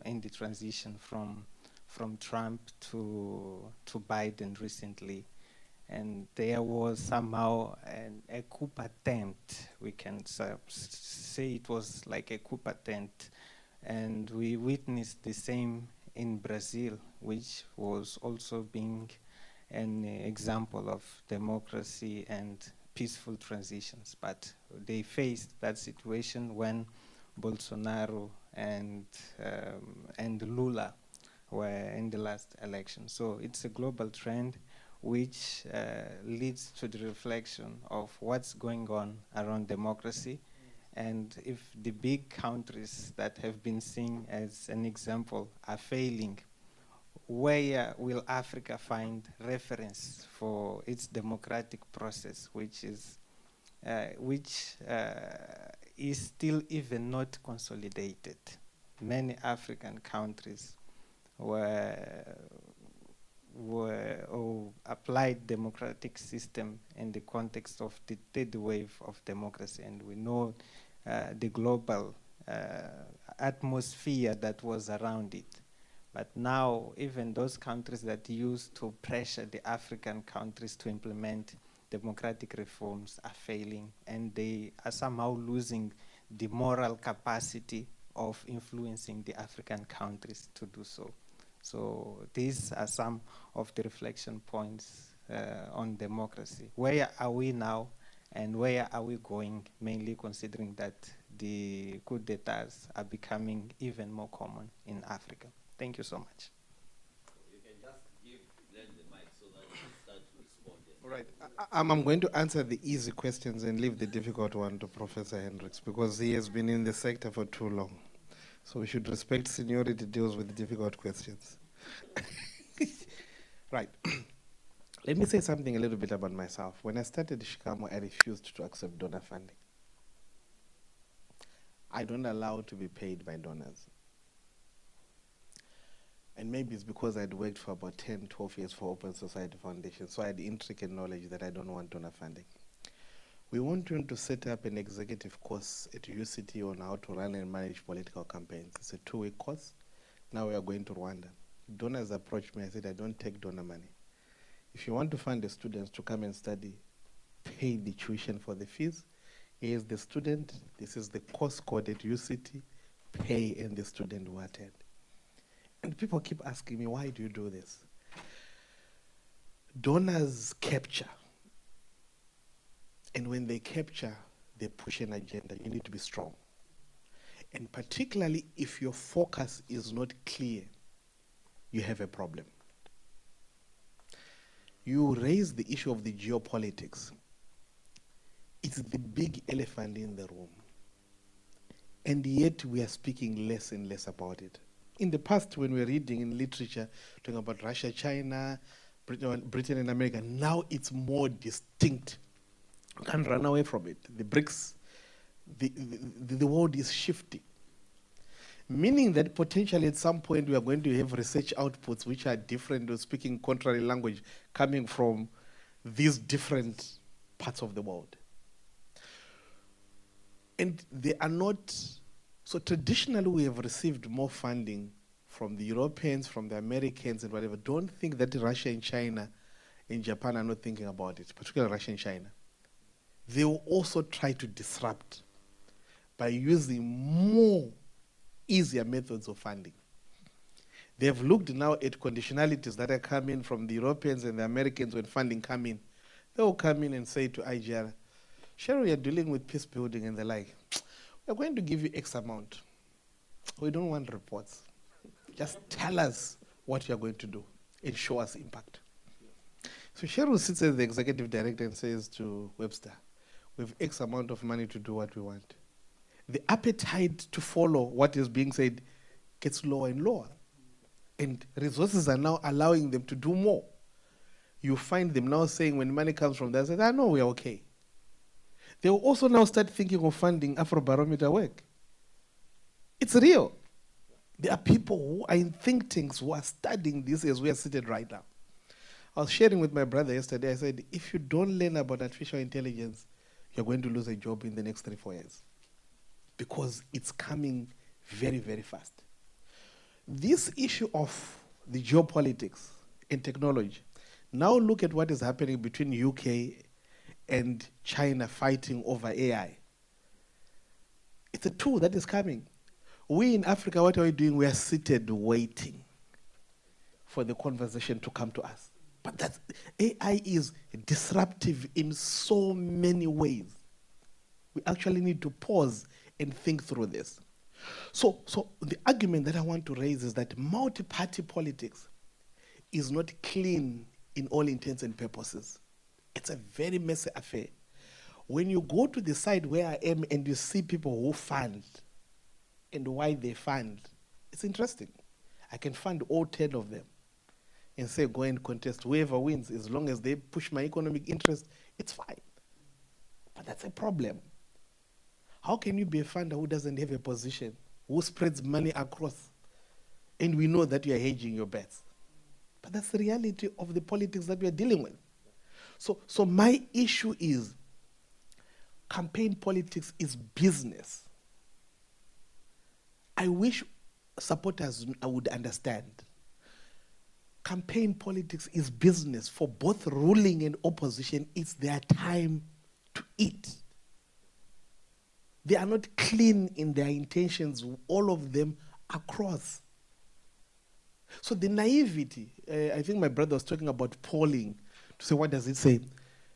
in the transition from Trump to Biden recently. And there was somehow a coup attempt. We can say it was like a coup attempt. And we witnessed the same in Brazil, which was also being an example of democracy and peaceful transitions. But they faced that situation when Bolsonaro and Lula were in the last election. So it's a global trend which leads to the reflection of what's going on around democracy. And if the big countries that have been seen as an example are failing, where will Africa find reference for its democratic process, which is still even not consolidated? Many African countries applied democratic system in the context of the third wave of democracy, and we know the global atmosphere that was around it. But now, even those countries that used to pressure the African countries to implement democratic reforms are failing, and they are somehow losing the moral capacity of influencing the African countries to do so. So these are some of the reflection points on democracy. Where are we now, and where are we going, mainly considering that the coup d'etats are becoming even more common in Africa? Thank you so much. You can just give Glenn the mic so that he starts to respond. All right. I'm going to answer the easy questions and leave the difficult one to Professor Hendricks, because he has been in the sector for too long. So we should respect seniority deals with the difficult questions. Right. Let me say something a little bit about myself. When I started Shikamo, I refused to accept donor funding. I don't allow to be paid by donors. And maybe it's because I'd worked for about 10, 12 years for Open Society Foundation, so I had intricate knowledge that I don't want donor funding. We want to set up an executive course at UCT on how to run and manage political campaigns. It's a 2-week course. Now we are going to Rwanda. Donors approached me. I said, I don't take donor money. If you want to fund the students to come and study, pay the tuition for the fees. Here's the student. This is the course code at UCT. Pay, and the student will attend. And people keep asking me, why do you do this? Donors capture. And when they capture, they push an agenda. You need to be strong. And particularly if your focus is not clear, you have a problem. You raise the issue of the geopolitics. It's the big elephant in the room. And yet we are speaking less and less about it. In the past, when we were reading in literature, talking about Russia, China, Britain and America, now it's more distinct. You can't run away from it. The BRICS, the world is shifting. Meaning that potentially at some point we are going to have research outputs which are different or speaking contrary language coming from these different parts of the world. And they are not, so traditionally we have received more funding from the Europeans, from the Americans and whatever. Don't think that Russia and China and Japan are not thinking about it, particularly Russia and China. They will also try to disrupt by using more easier methods of funding. They've looked now at conditionalities that are coming from the Europeans and the Americans when funding come in. They will come in and say to IGR, Cheryl, you're dealing with peace building and the like. We're going to give you X amount. We don't want reports. Just tell us what you're going to do and show us impact. So Cheryl sits as the executive director and says to Webster, we have X amount of money to do what we want. The appetite to follow what is being said gets lower and lower. And resources are now allowing them to do more. You find them now saying when money comes from there, they say, no, we're okay. They will also now start thinking of funding Afrobarometer work. It's real. There are people who are in think tanks who are studying this as we are seated right now. I was sharing with my brother yesterday, I said, if you don't learn about artificial intelligence, you're going to lose a job in the next 3-4 years. Because it's coming very, very fast. This issue of the geopolitics and technology, now look at what is happening between UK and China fighting over AI. It's a tool that is coming. We in Africa, what are we doing? We are seated waiting. for the conversation to come to us. But that AI is disruptive in so many ways. We actually need to pause and think through this. So the argument that I want to raise is that multi-party politics is not clean in all intents and purposes. It's a very messy affair. When you go to the side where I am and you see people who fund and why they fund, it's interesting. I can fund all 10 of them and say, go and contest. Whoever wins, as long as they push my economic interest, it's fine. But that's a problem. How can you be a funder who doesn't have a position, who spreads money across, and we know that you are hedging your bets? But that's the reality of the politics that we are dealing with. So my issue is campaign politics is business. I wish supporters would understand. Campaign politics is business. For both ruling and opposition, it's their time to eat. They are not clean in their intentions, all of them across. So the naivety, I think my brother was talking about polling, to say, what does it say?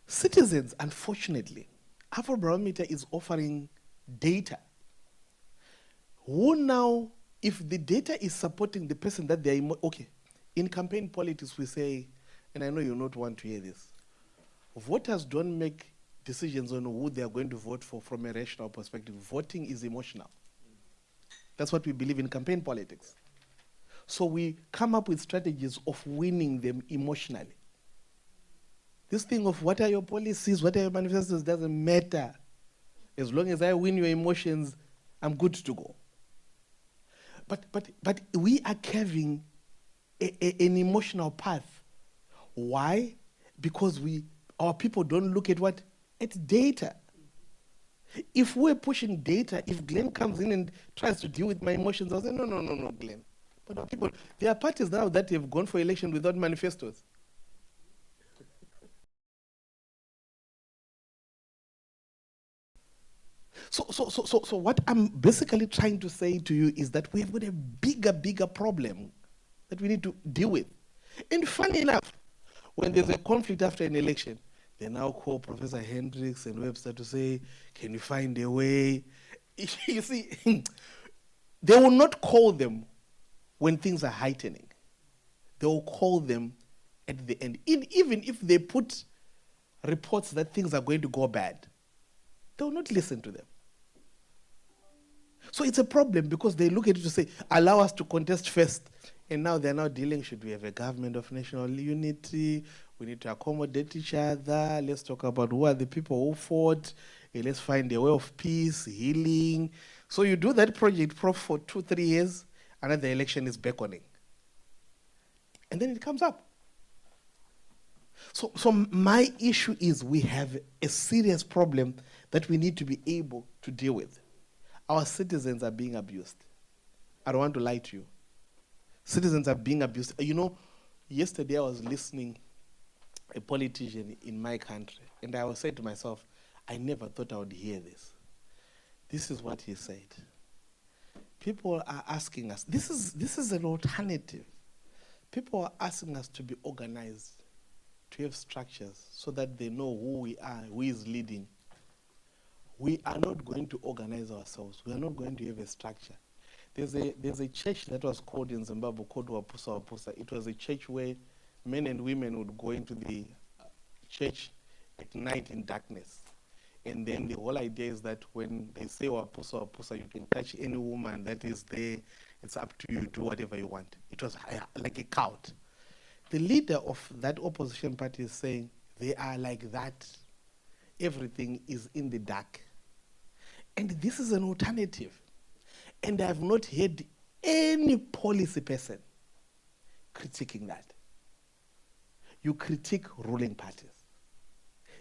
Citizens, unfortunately, Afrobarometer is offering data. Who now, if the data is supporting the person that they are, okay, in campaign politics we say, and I know you not want to hear this, voters don't make decisions on who they are going to vote for from a rational perspective. Voting is emotional. That's what we believe in campaign politics. So we come up with strategies of winning them emotionally. This thing of what are your policies, what are your manifestos doesn't matter. As long as I win your emotions, I'm good to go. But we are carving an emotional path. Why? Because our people don't look at what? At data. If we're pushing data, if Glenn comes in and tries to deal with my emotions, I'll say, no, Glenn. But our people, there are parties now that have gone for election without manifestos. So what I'm basically trying to say to you is that we have got a bigger problem that we need to deal with. And funny enough, when there's a conflict after an election, they now call Professor Hendricks and Webster to say, can you find a way? You see, they will not call them when things are heightening. They will call them at the end. Even if they put reports that things are going to go bad, they will not listen to them. So it's a problem because they look at it to say, allow us to contest first. And now they're now dealing, should we have a government of national unity? We need to accommodate each other. Let's talk about who are the people who fought. Let's find a way of peace, healing. So you do that project for 2-3 years, another election is beckoning. And then it comes up. So my issue is we have a serious problem that we need to be able to deal with. Our citizens are being abused. I don't want to lie to you. Citizens are being abused. You know, yesterday I was listening a politician in my country, and I was saying to myself, I never thought I would hear this. This is what he said. People are asking us, this is an alternative. People are asking us to be organized, to have structures so that they know who we are, who is leading. We are not going to organize ourselves. We are not going to have a structure. There's a church that was called in Zimbabwe called Wapusa Wapusa. It was a church where men and women would go into the church at night in darkness. And then the whole idea is that when they say Wapusa Wapusa, you can touch any woman that is there. It's up to you, do whatever you want. It was like a cult. The leader of that opposition party is saying they are like that. Everything is in the dark. And this is an alternative. And I have not heard any policy person critiquing that. You critique ruling parties.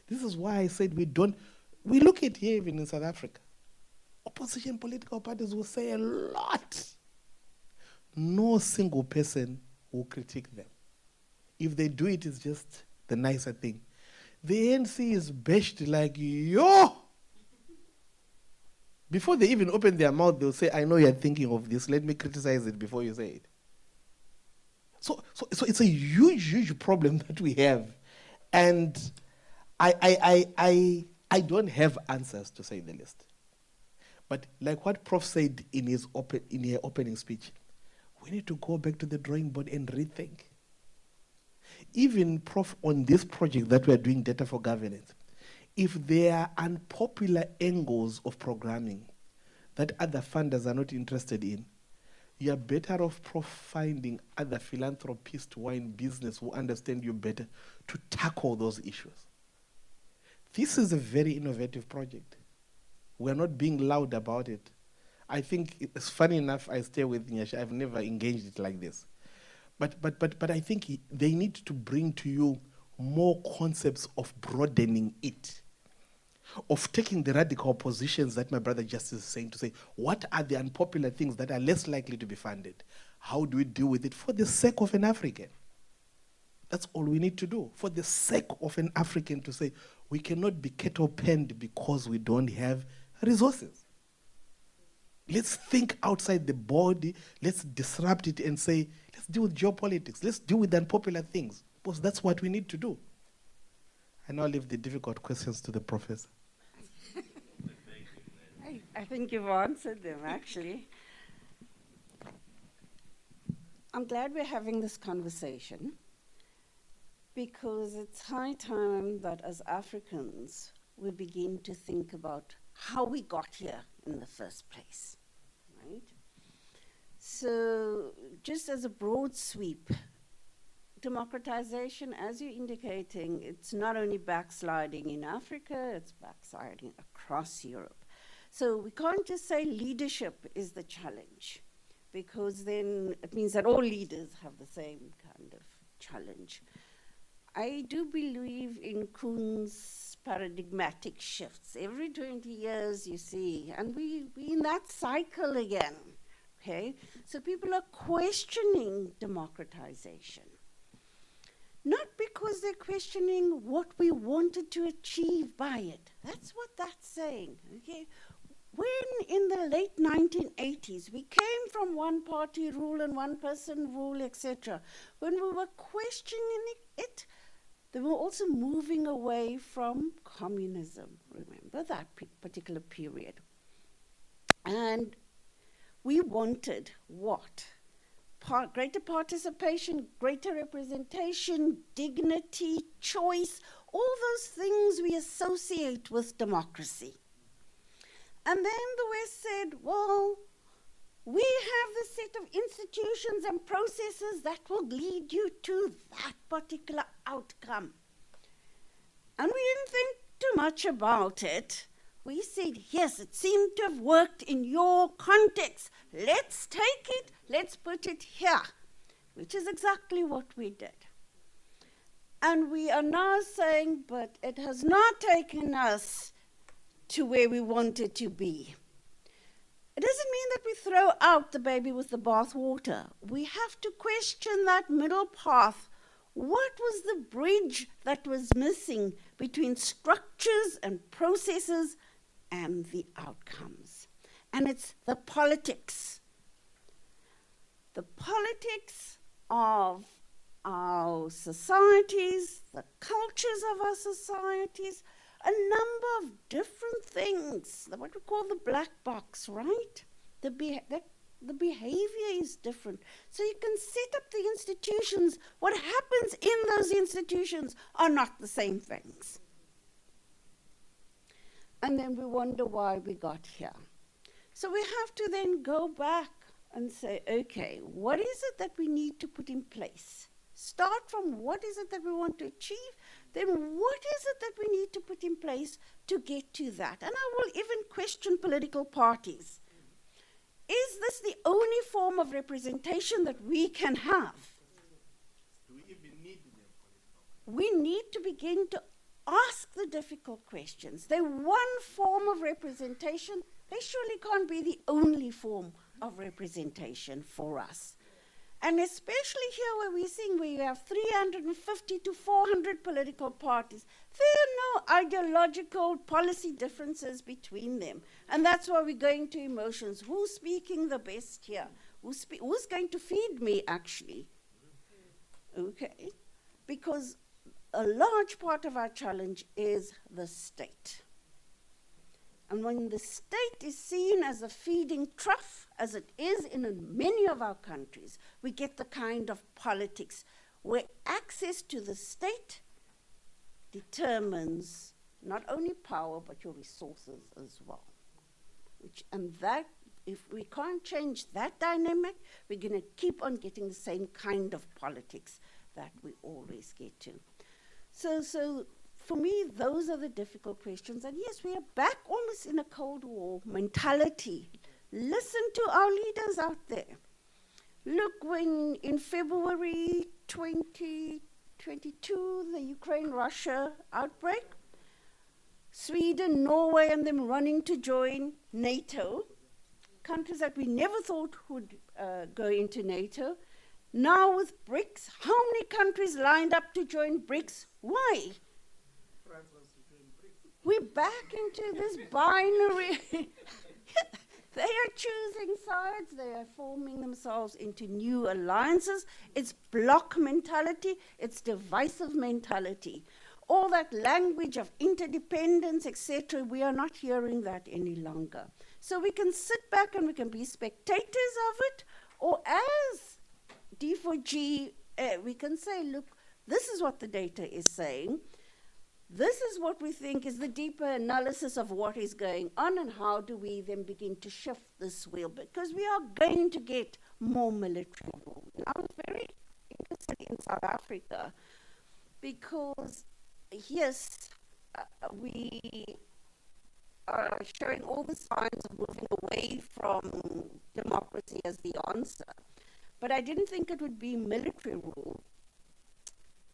This is why I said we look at here even in South Africa. Opposition political parties will say a lot. No single person will critique them. If they do it, it's just the nicer thing. The ANC is bashed like, yo! Before they even open their mouth, they'll say, I know you're thinking of this. Let me criticize it before you say it. So it's a huge problem that we have. And I don't have answers, to say the least. But like what Prof said in her opening speech, we need to go back to the drawing board and rethink. Even, Prof, on this project that we are doing, Data for Governance, if there are unpopular angles of programming that other funders are not interested in, you are better off, Prof, finding other philanthropists who are in business who understand you better to tackle those issues. This is a very innovative project. We're not being loud about it. I think it's funny enough, I stay with Nyasha. I've never engaged it like this. But I think they need to bring to you more concepts of broadening it, of taking the radical positions that my brother Justice is saying, to say, what are the unpopular things that are less likely to be funded? How do we deal with it for the sake of an African? That's all we need to do, for the sake of an African, to say, we cannot be cattle-penned because we don't have resources. Let's think outside the body, let's disrupt it and say, let's deal with geopolitics, let's deal with unpopular things, because that's what we need to do. I now leave the difficult questions to the professor. I think you've answered them, actually. I'm glad we're having this conversation, because it's high time that as Africans, we begin to think about how we got here in the first place, right? So just as a broad sweep, democratization, as you're indicating, it's not only backsliding in Africa, it's backsliding across Europe. So we can't just say leadership is the challenge, because then it means that all leaders have the same kind of challenge. I do believe in Kuhn's paradigmatic shifts. Every 20 years you see, and we're in that cycle again, okay? So people are questioning democratization. Not because they're questioning what we wanted to achieve by it. That's what that's saying, okay? When in the late 1980s, we came from one party rule and one person rule, etc. When we were questioning it, they were also moving away from communism. Remember that particular period. And we wanted what? Greater participation, greater representation, dignity, choice, all those things we associate with democracy. And then the West said, well, we have this set of institutions and processes that will lead you to that particular outcome. And we didn't think too much about it. We said, yes, it seemed to have worked in your context. Let's take it, let's put it here, which is exactly what we did. And we are now saying, but it has not taken us to where we wanted to be. It doesn't mean that we throw out the baby with the bathwater. We have to question that middle path. What was the bridge that was missing between structures and processes and the outcomes? And it's the politics. The politics of our societies, the cultures of our societies, a number of different things, what we call the black box, right? The behavior is different. So you can set up the institutions. What happens in those institutions are not the same things. And then we wonder why we got here. So we have to then go back and say, okay, what is it that we need to put in place? Start from what is it that we want to achieve, then what is it that we need to put in place to get to that? And I will even question political parties. Is this the only form of representation that we can have? Do we even need them? We need to begin to ask the difficult questions. They're one form of representation. They surely can't be the only form of representation for us. And especially here where we're seeing where you have 350 to 400 political parties, there are no ideological policy differences between them. And that's why we're going to emotions. Who's speaking the best here? Who's going to feed me, actually? Okay? Because a large part of our challenge is the state. And when the state is seen as a feeding trough, as it is in many of our countries, we get the kind of politics where access to the state determines not only power, but your resources as well. And that, if we can't change that dynamic, we're going to keep on getting the same kind of politics that we always get to. So for me, those are the difficult questions. And yes, we are back almost in a Cold War mentality. Listen to our leaders out there. Look, when in February 2022, the Ukraine-Russia outbreak, Sweden, Norway, and them running to join NATO, countries that we never thought would go into NATO. Now with BRICS, how many countries lined up to join BRICS? Why? We're back into this binary. They are choosing sides. They are forming themselves into new alliances. It's bloc mentality. It's divisive mentality. All that language of interdependence, etc., we are not hearing that any longer. So we can sit back and we can be spectators of it, or as D4G, we can say, look, this is what the data is saying. This is what we think is the deeper analysis of what is going on, and how do we then begin to shift this wheel, because we are going to get more military rule. I was very interested in South Africa because, yes, we are showing all the signs of moving away from democracy as the answer. But I didn't think it would be military rule,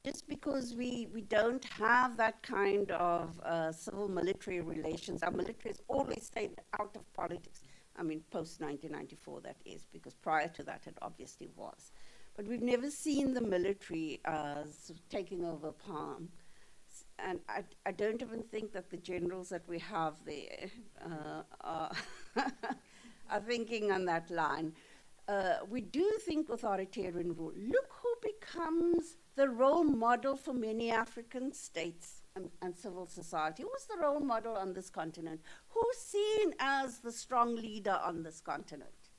just because we don't have that kind of civil-military relations. Our military has always stayed out of politics. I mean, post-1994 that is, because prior to that it obviously was. But we've never seen the military taking over palm. And I don't even think that the generals that we have there are thinking on that line. We do think authoritarian rule. Look who becomes the role model for many African states and civil society. Who's the role model on this continent? Who's seen as the strong leader on this continent?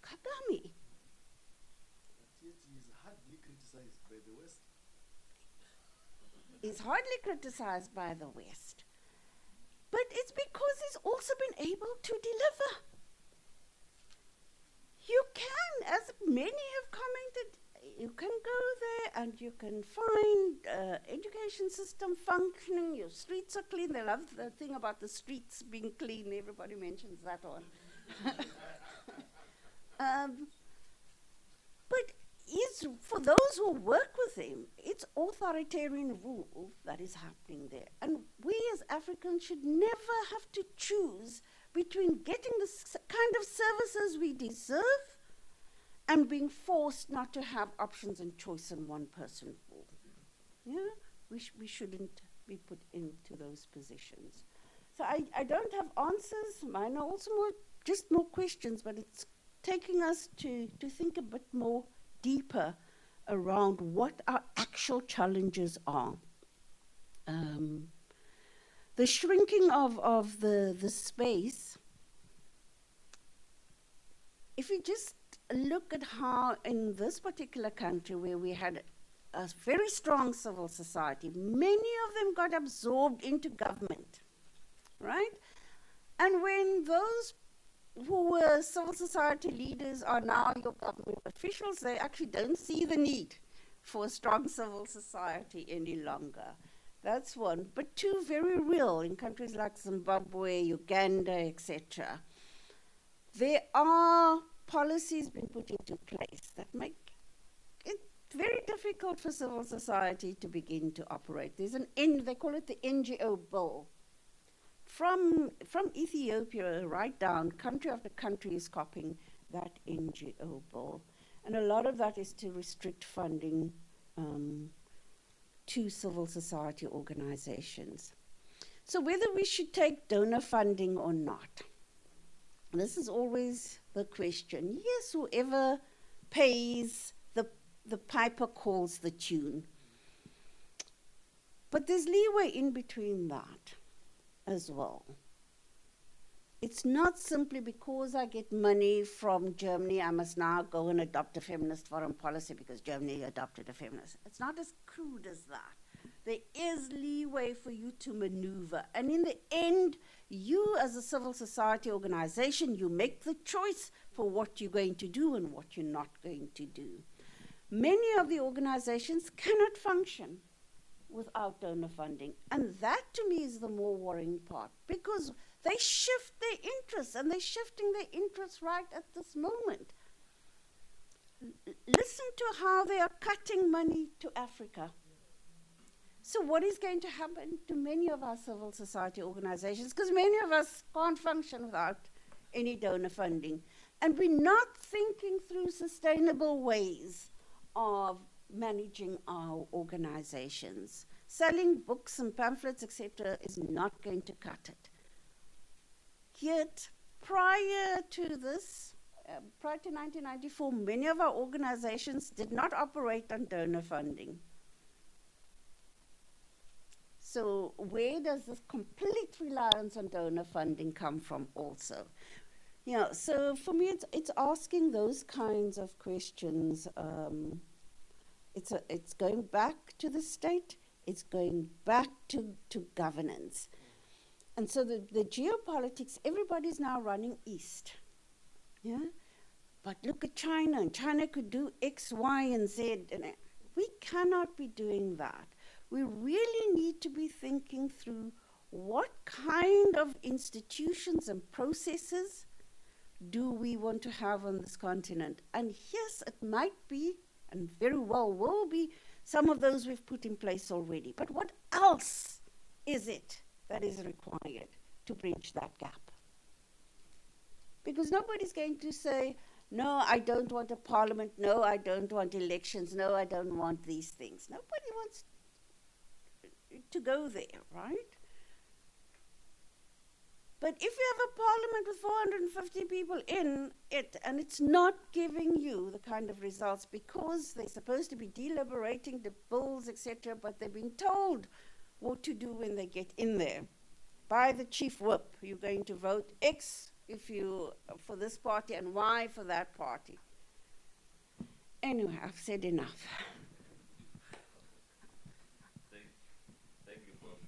Kagame. He's hardly criticized by the West. But it's because he's also been able to deliver. You can, as many have commented, you can go there and you can find education system functioning, your streets are clean. They love the thing about the streets being clean. Everybody mentions that one. But for those who work with him, it's authoritarian rule that is happening there. And we as Africans should never have to choose between getting the kind of services we deserve and being forced not to have options and choice in one person rule. Yeah? We shouldn't be put into those positions. So I don't have answers. Mine are also just more questions, but it's taking us to think a bit more deeper around what our actual challenges are. The shrinking of the space, if you just look at how in this particular country where we had a very strong civil society, many of them got absorbed into government, right? And when those who were civil society leaders are now your government officials, they actually don't see the need for a strong civil society any longer. That's one. But two, very real in countries like Zimbabwe, Uganda, etc. There are policies being put into place that make it very difficult for civil society to begin to operate. There's they call it the NGO bill. From Ethiopia right down, country after country is copying that NGO bill. And a lot of that is to restrict funding to civil society organizations. So whether we should take donor funding or not, this is always the question. Yes, whoever pays the piper calls the tune. But there's leeway in between that as well. It's not simply because I get money from Germany, I must now go and adopt a feminist foreign policy because Germany adopted a feminist. It's not as crude as that. There is leeway for you to maneuver. And in the end, you as a civil society organization, you make the choice for what you're going to do and what you're not going to do. Many of the organizations cannot function without donor funding. And that to me is the more worrying part, because they shift their interests, and they're shifting their interests right at this moment. Listen to how they are cutting money to Africa. So what is going to happen to many of our civil society organizations? Because many of us can't function without any donor funding. And we're not thinking through sustainable ways of managing our organizations. Selling books and pamphlets, etc., is not going to cut it. Yet, prior to this, prior to 1994, many of our organizations did not operate on donor funding. So where does this complete reliance on donor funding come from also? Yeah, so for me, it's asking those kinds of questions. It's going back to the state. It's going back to governance. And so the geopolitics, everybody's now running east. Yeah? But look at China, and China could do X, Y, and Z. And we cannot be doing that. We really need to be thinking through what kind of institutions and processes do we want to have on this continent. And yes, it might be, and very well will be, some of those we've put in place already. But what else is it that is required to bridge that gap? Because nobody's going to say, no, I don't want a parliament, no, I don't want elections, no, I don't want these things. Nobody wants to go there, right? But if you have a parliament with 450 people in it, and it's not giving you the kind of results because they're supposed to be deliberating the bills, etc., but they're being told what to do when they get in there by the chief whip. You're going to vote X if you for this party and Y for that party. Anyway, I've said enough. Thank you, Bob.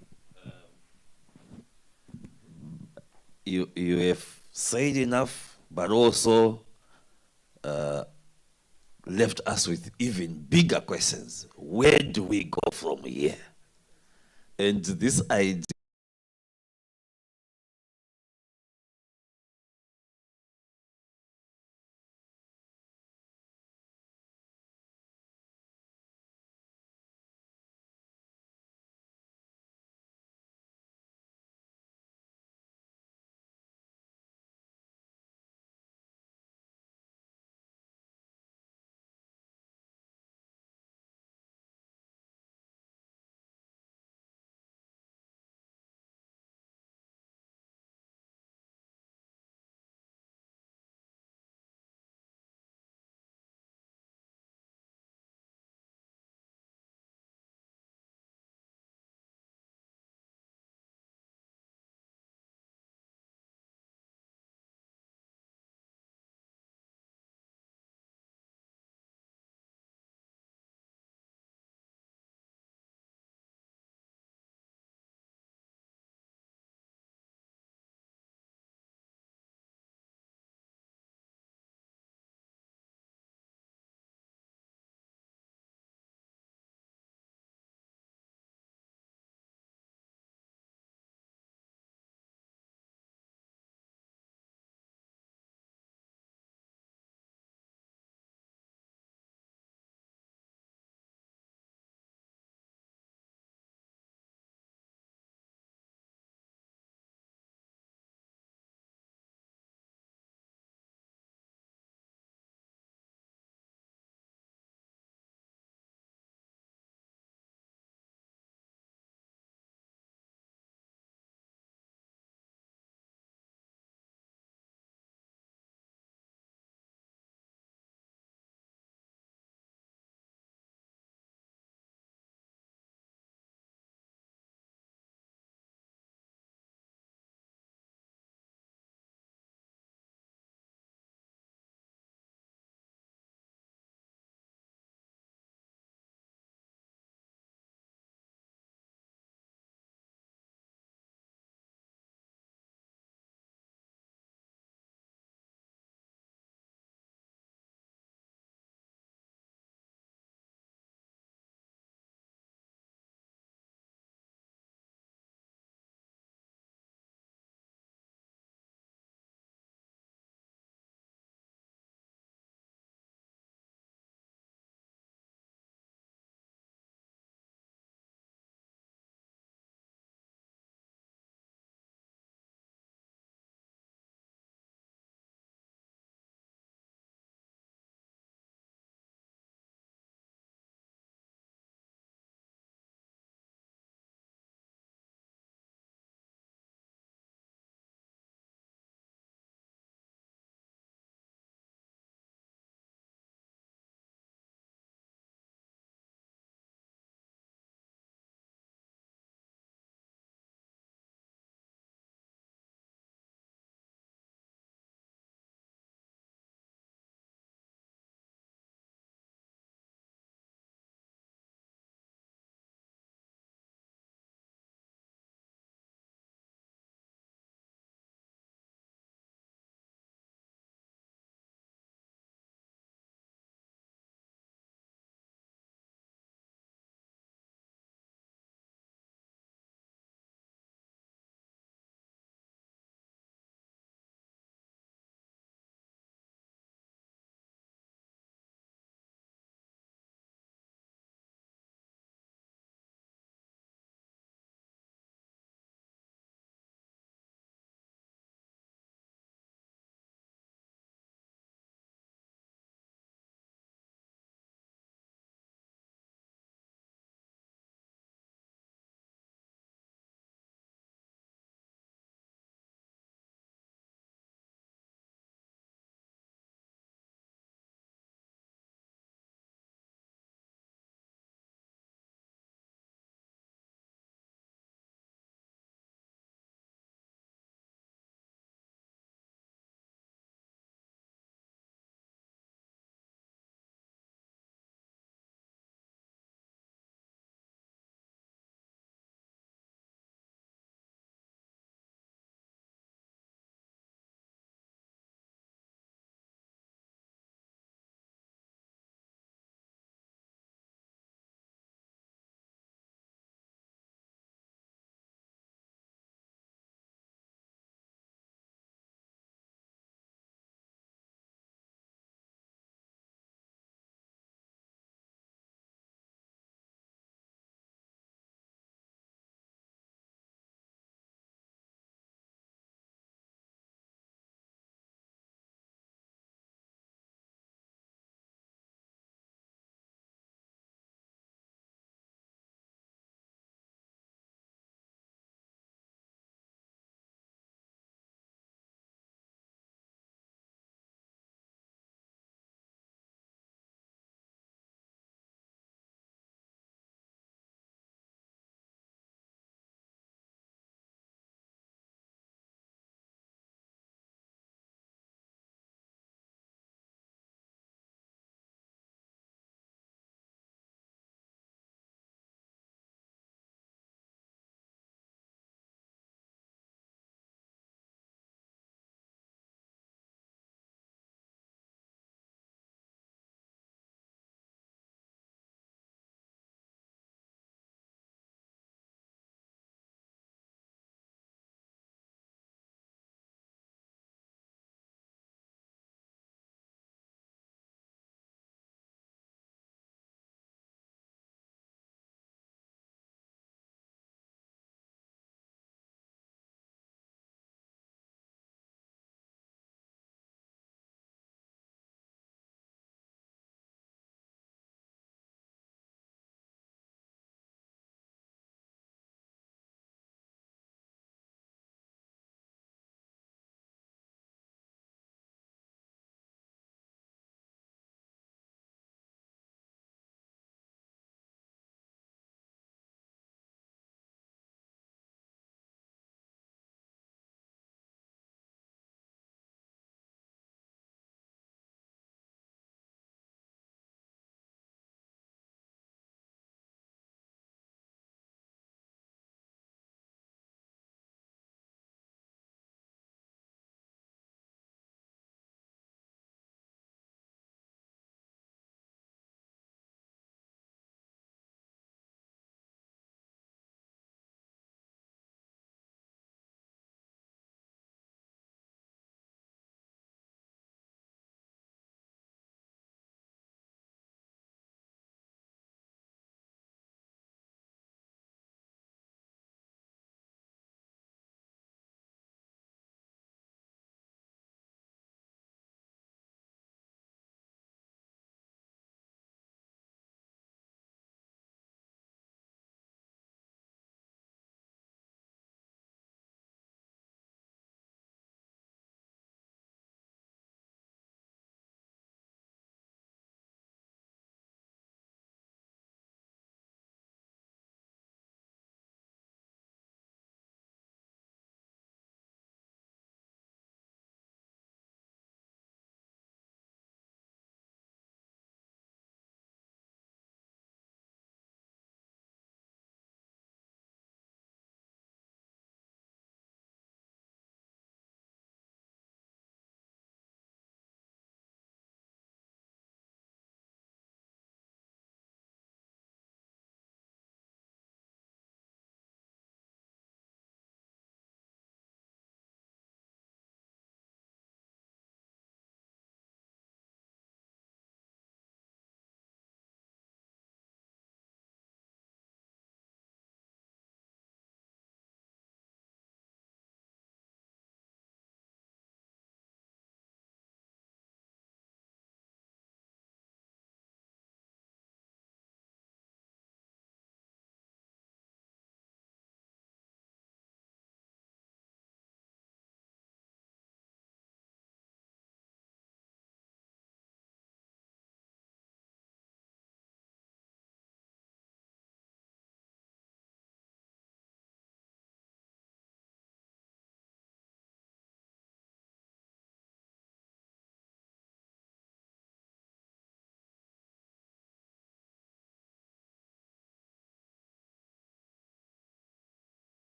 You have said enough, but also left us with even bigger questions. Where do we go from here? And this idea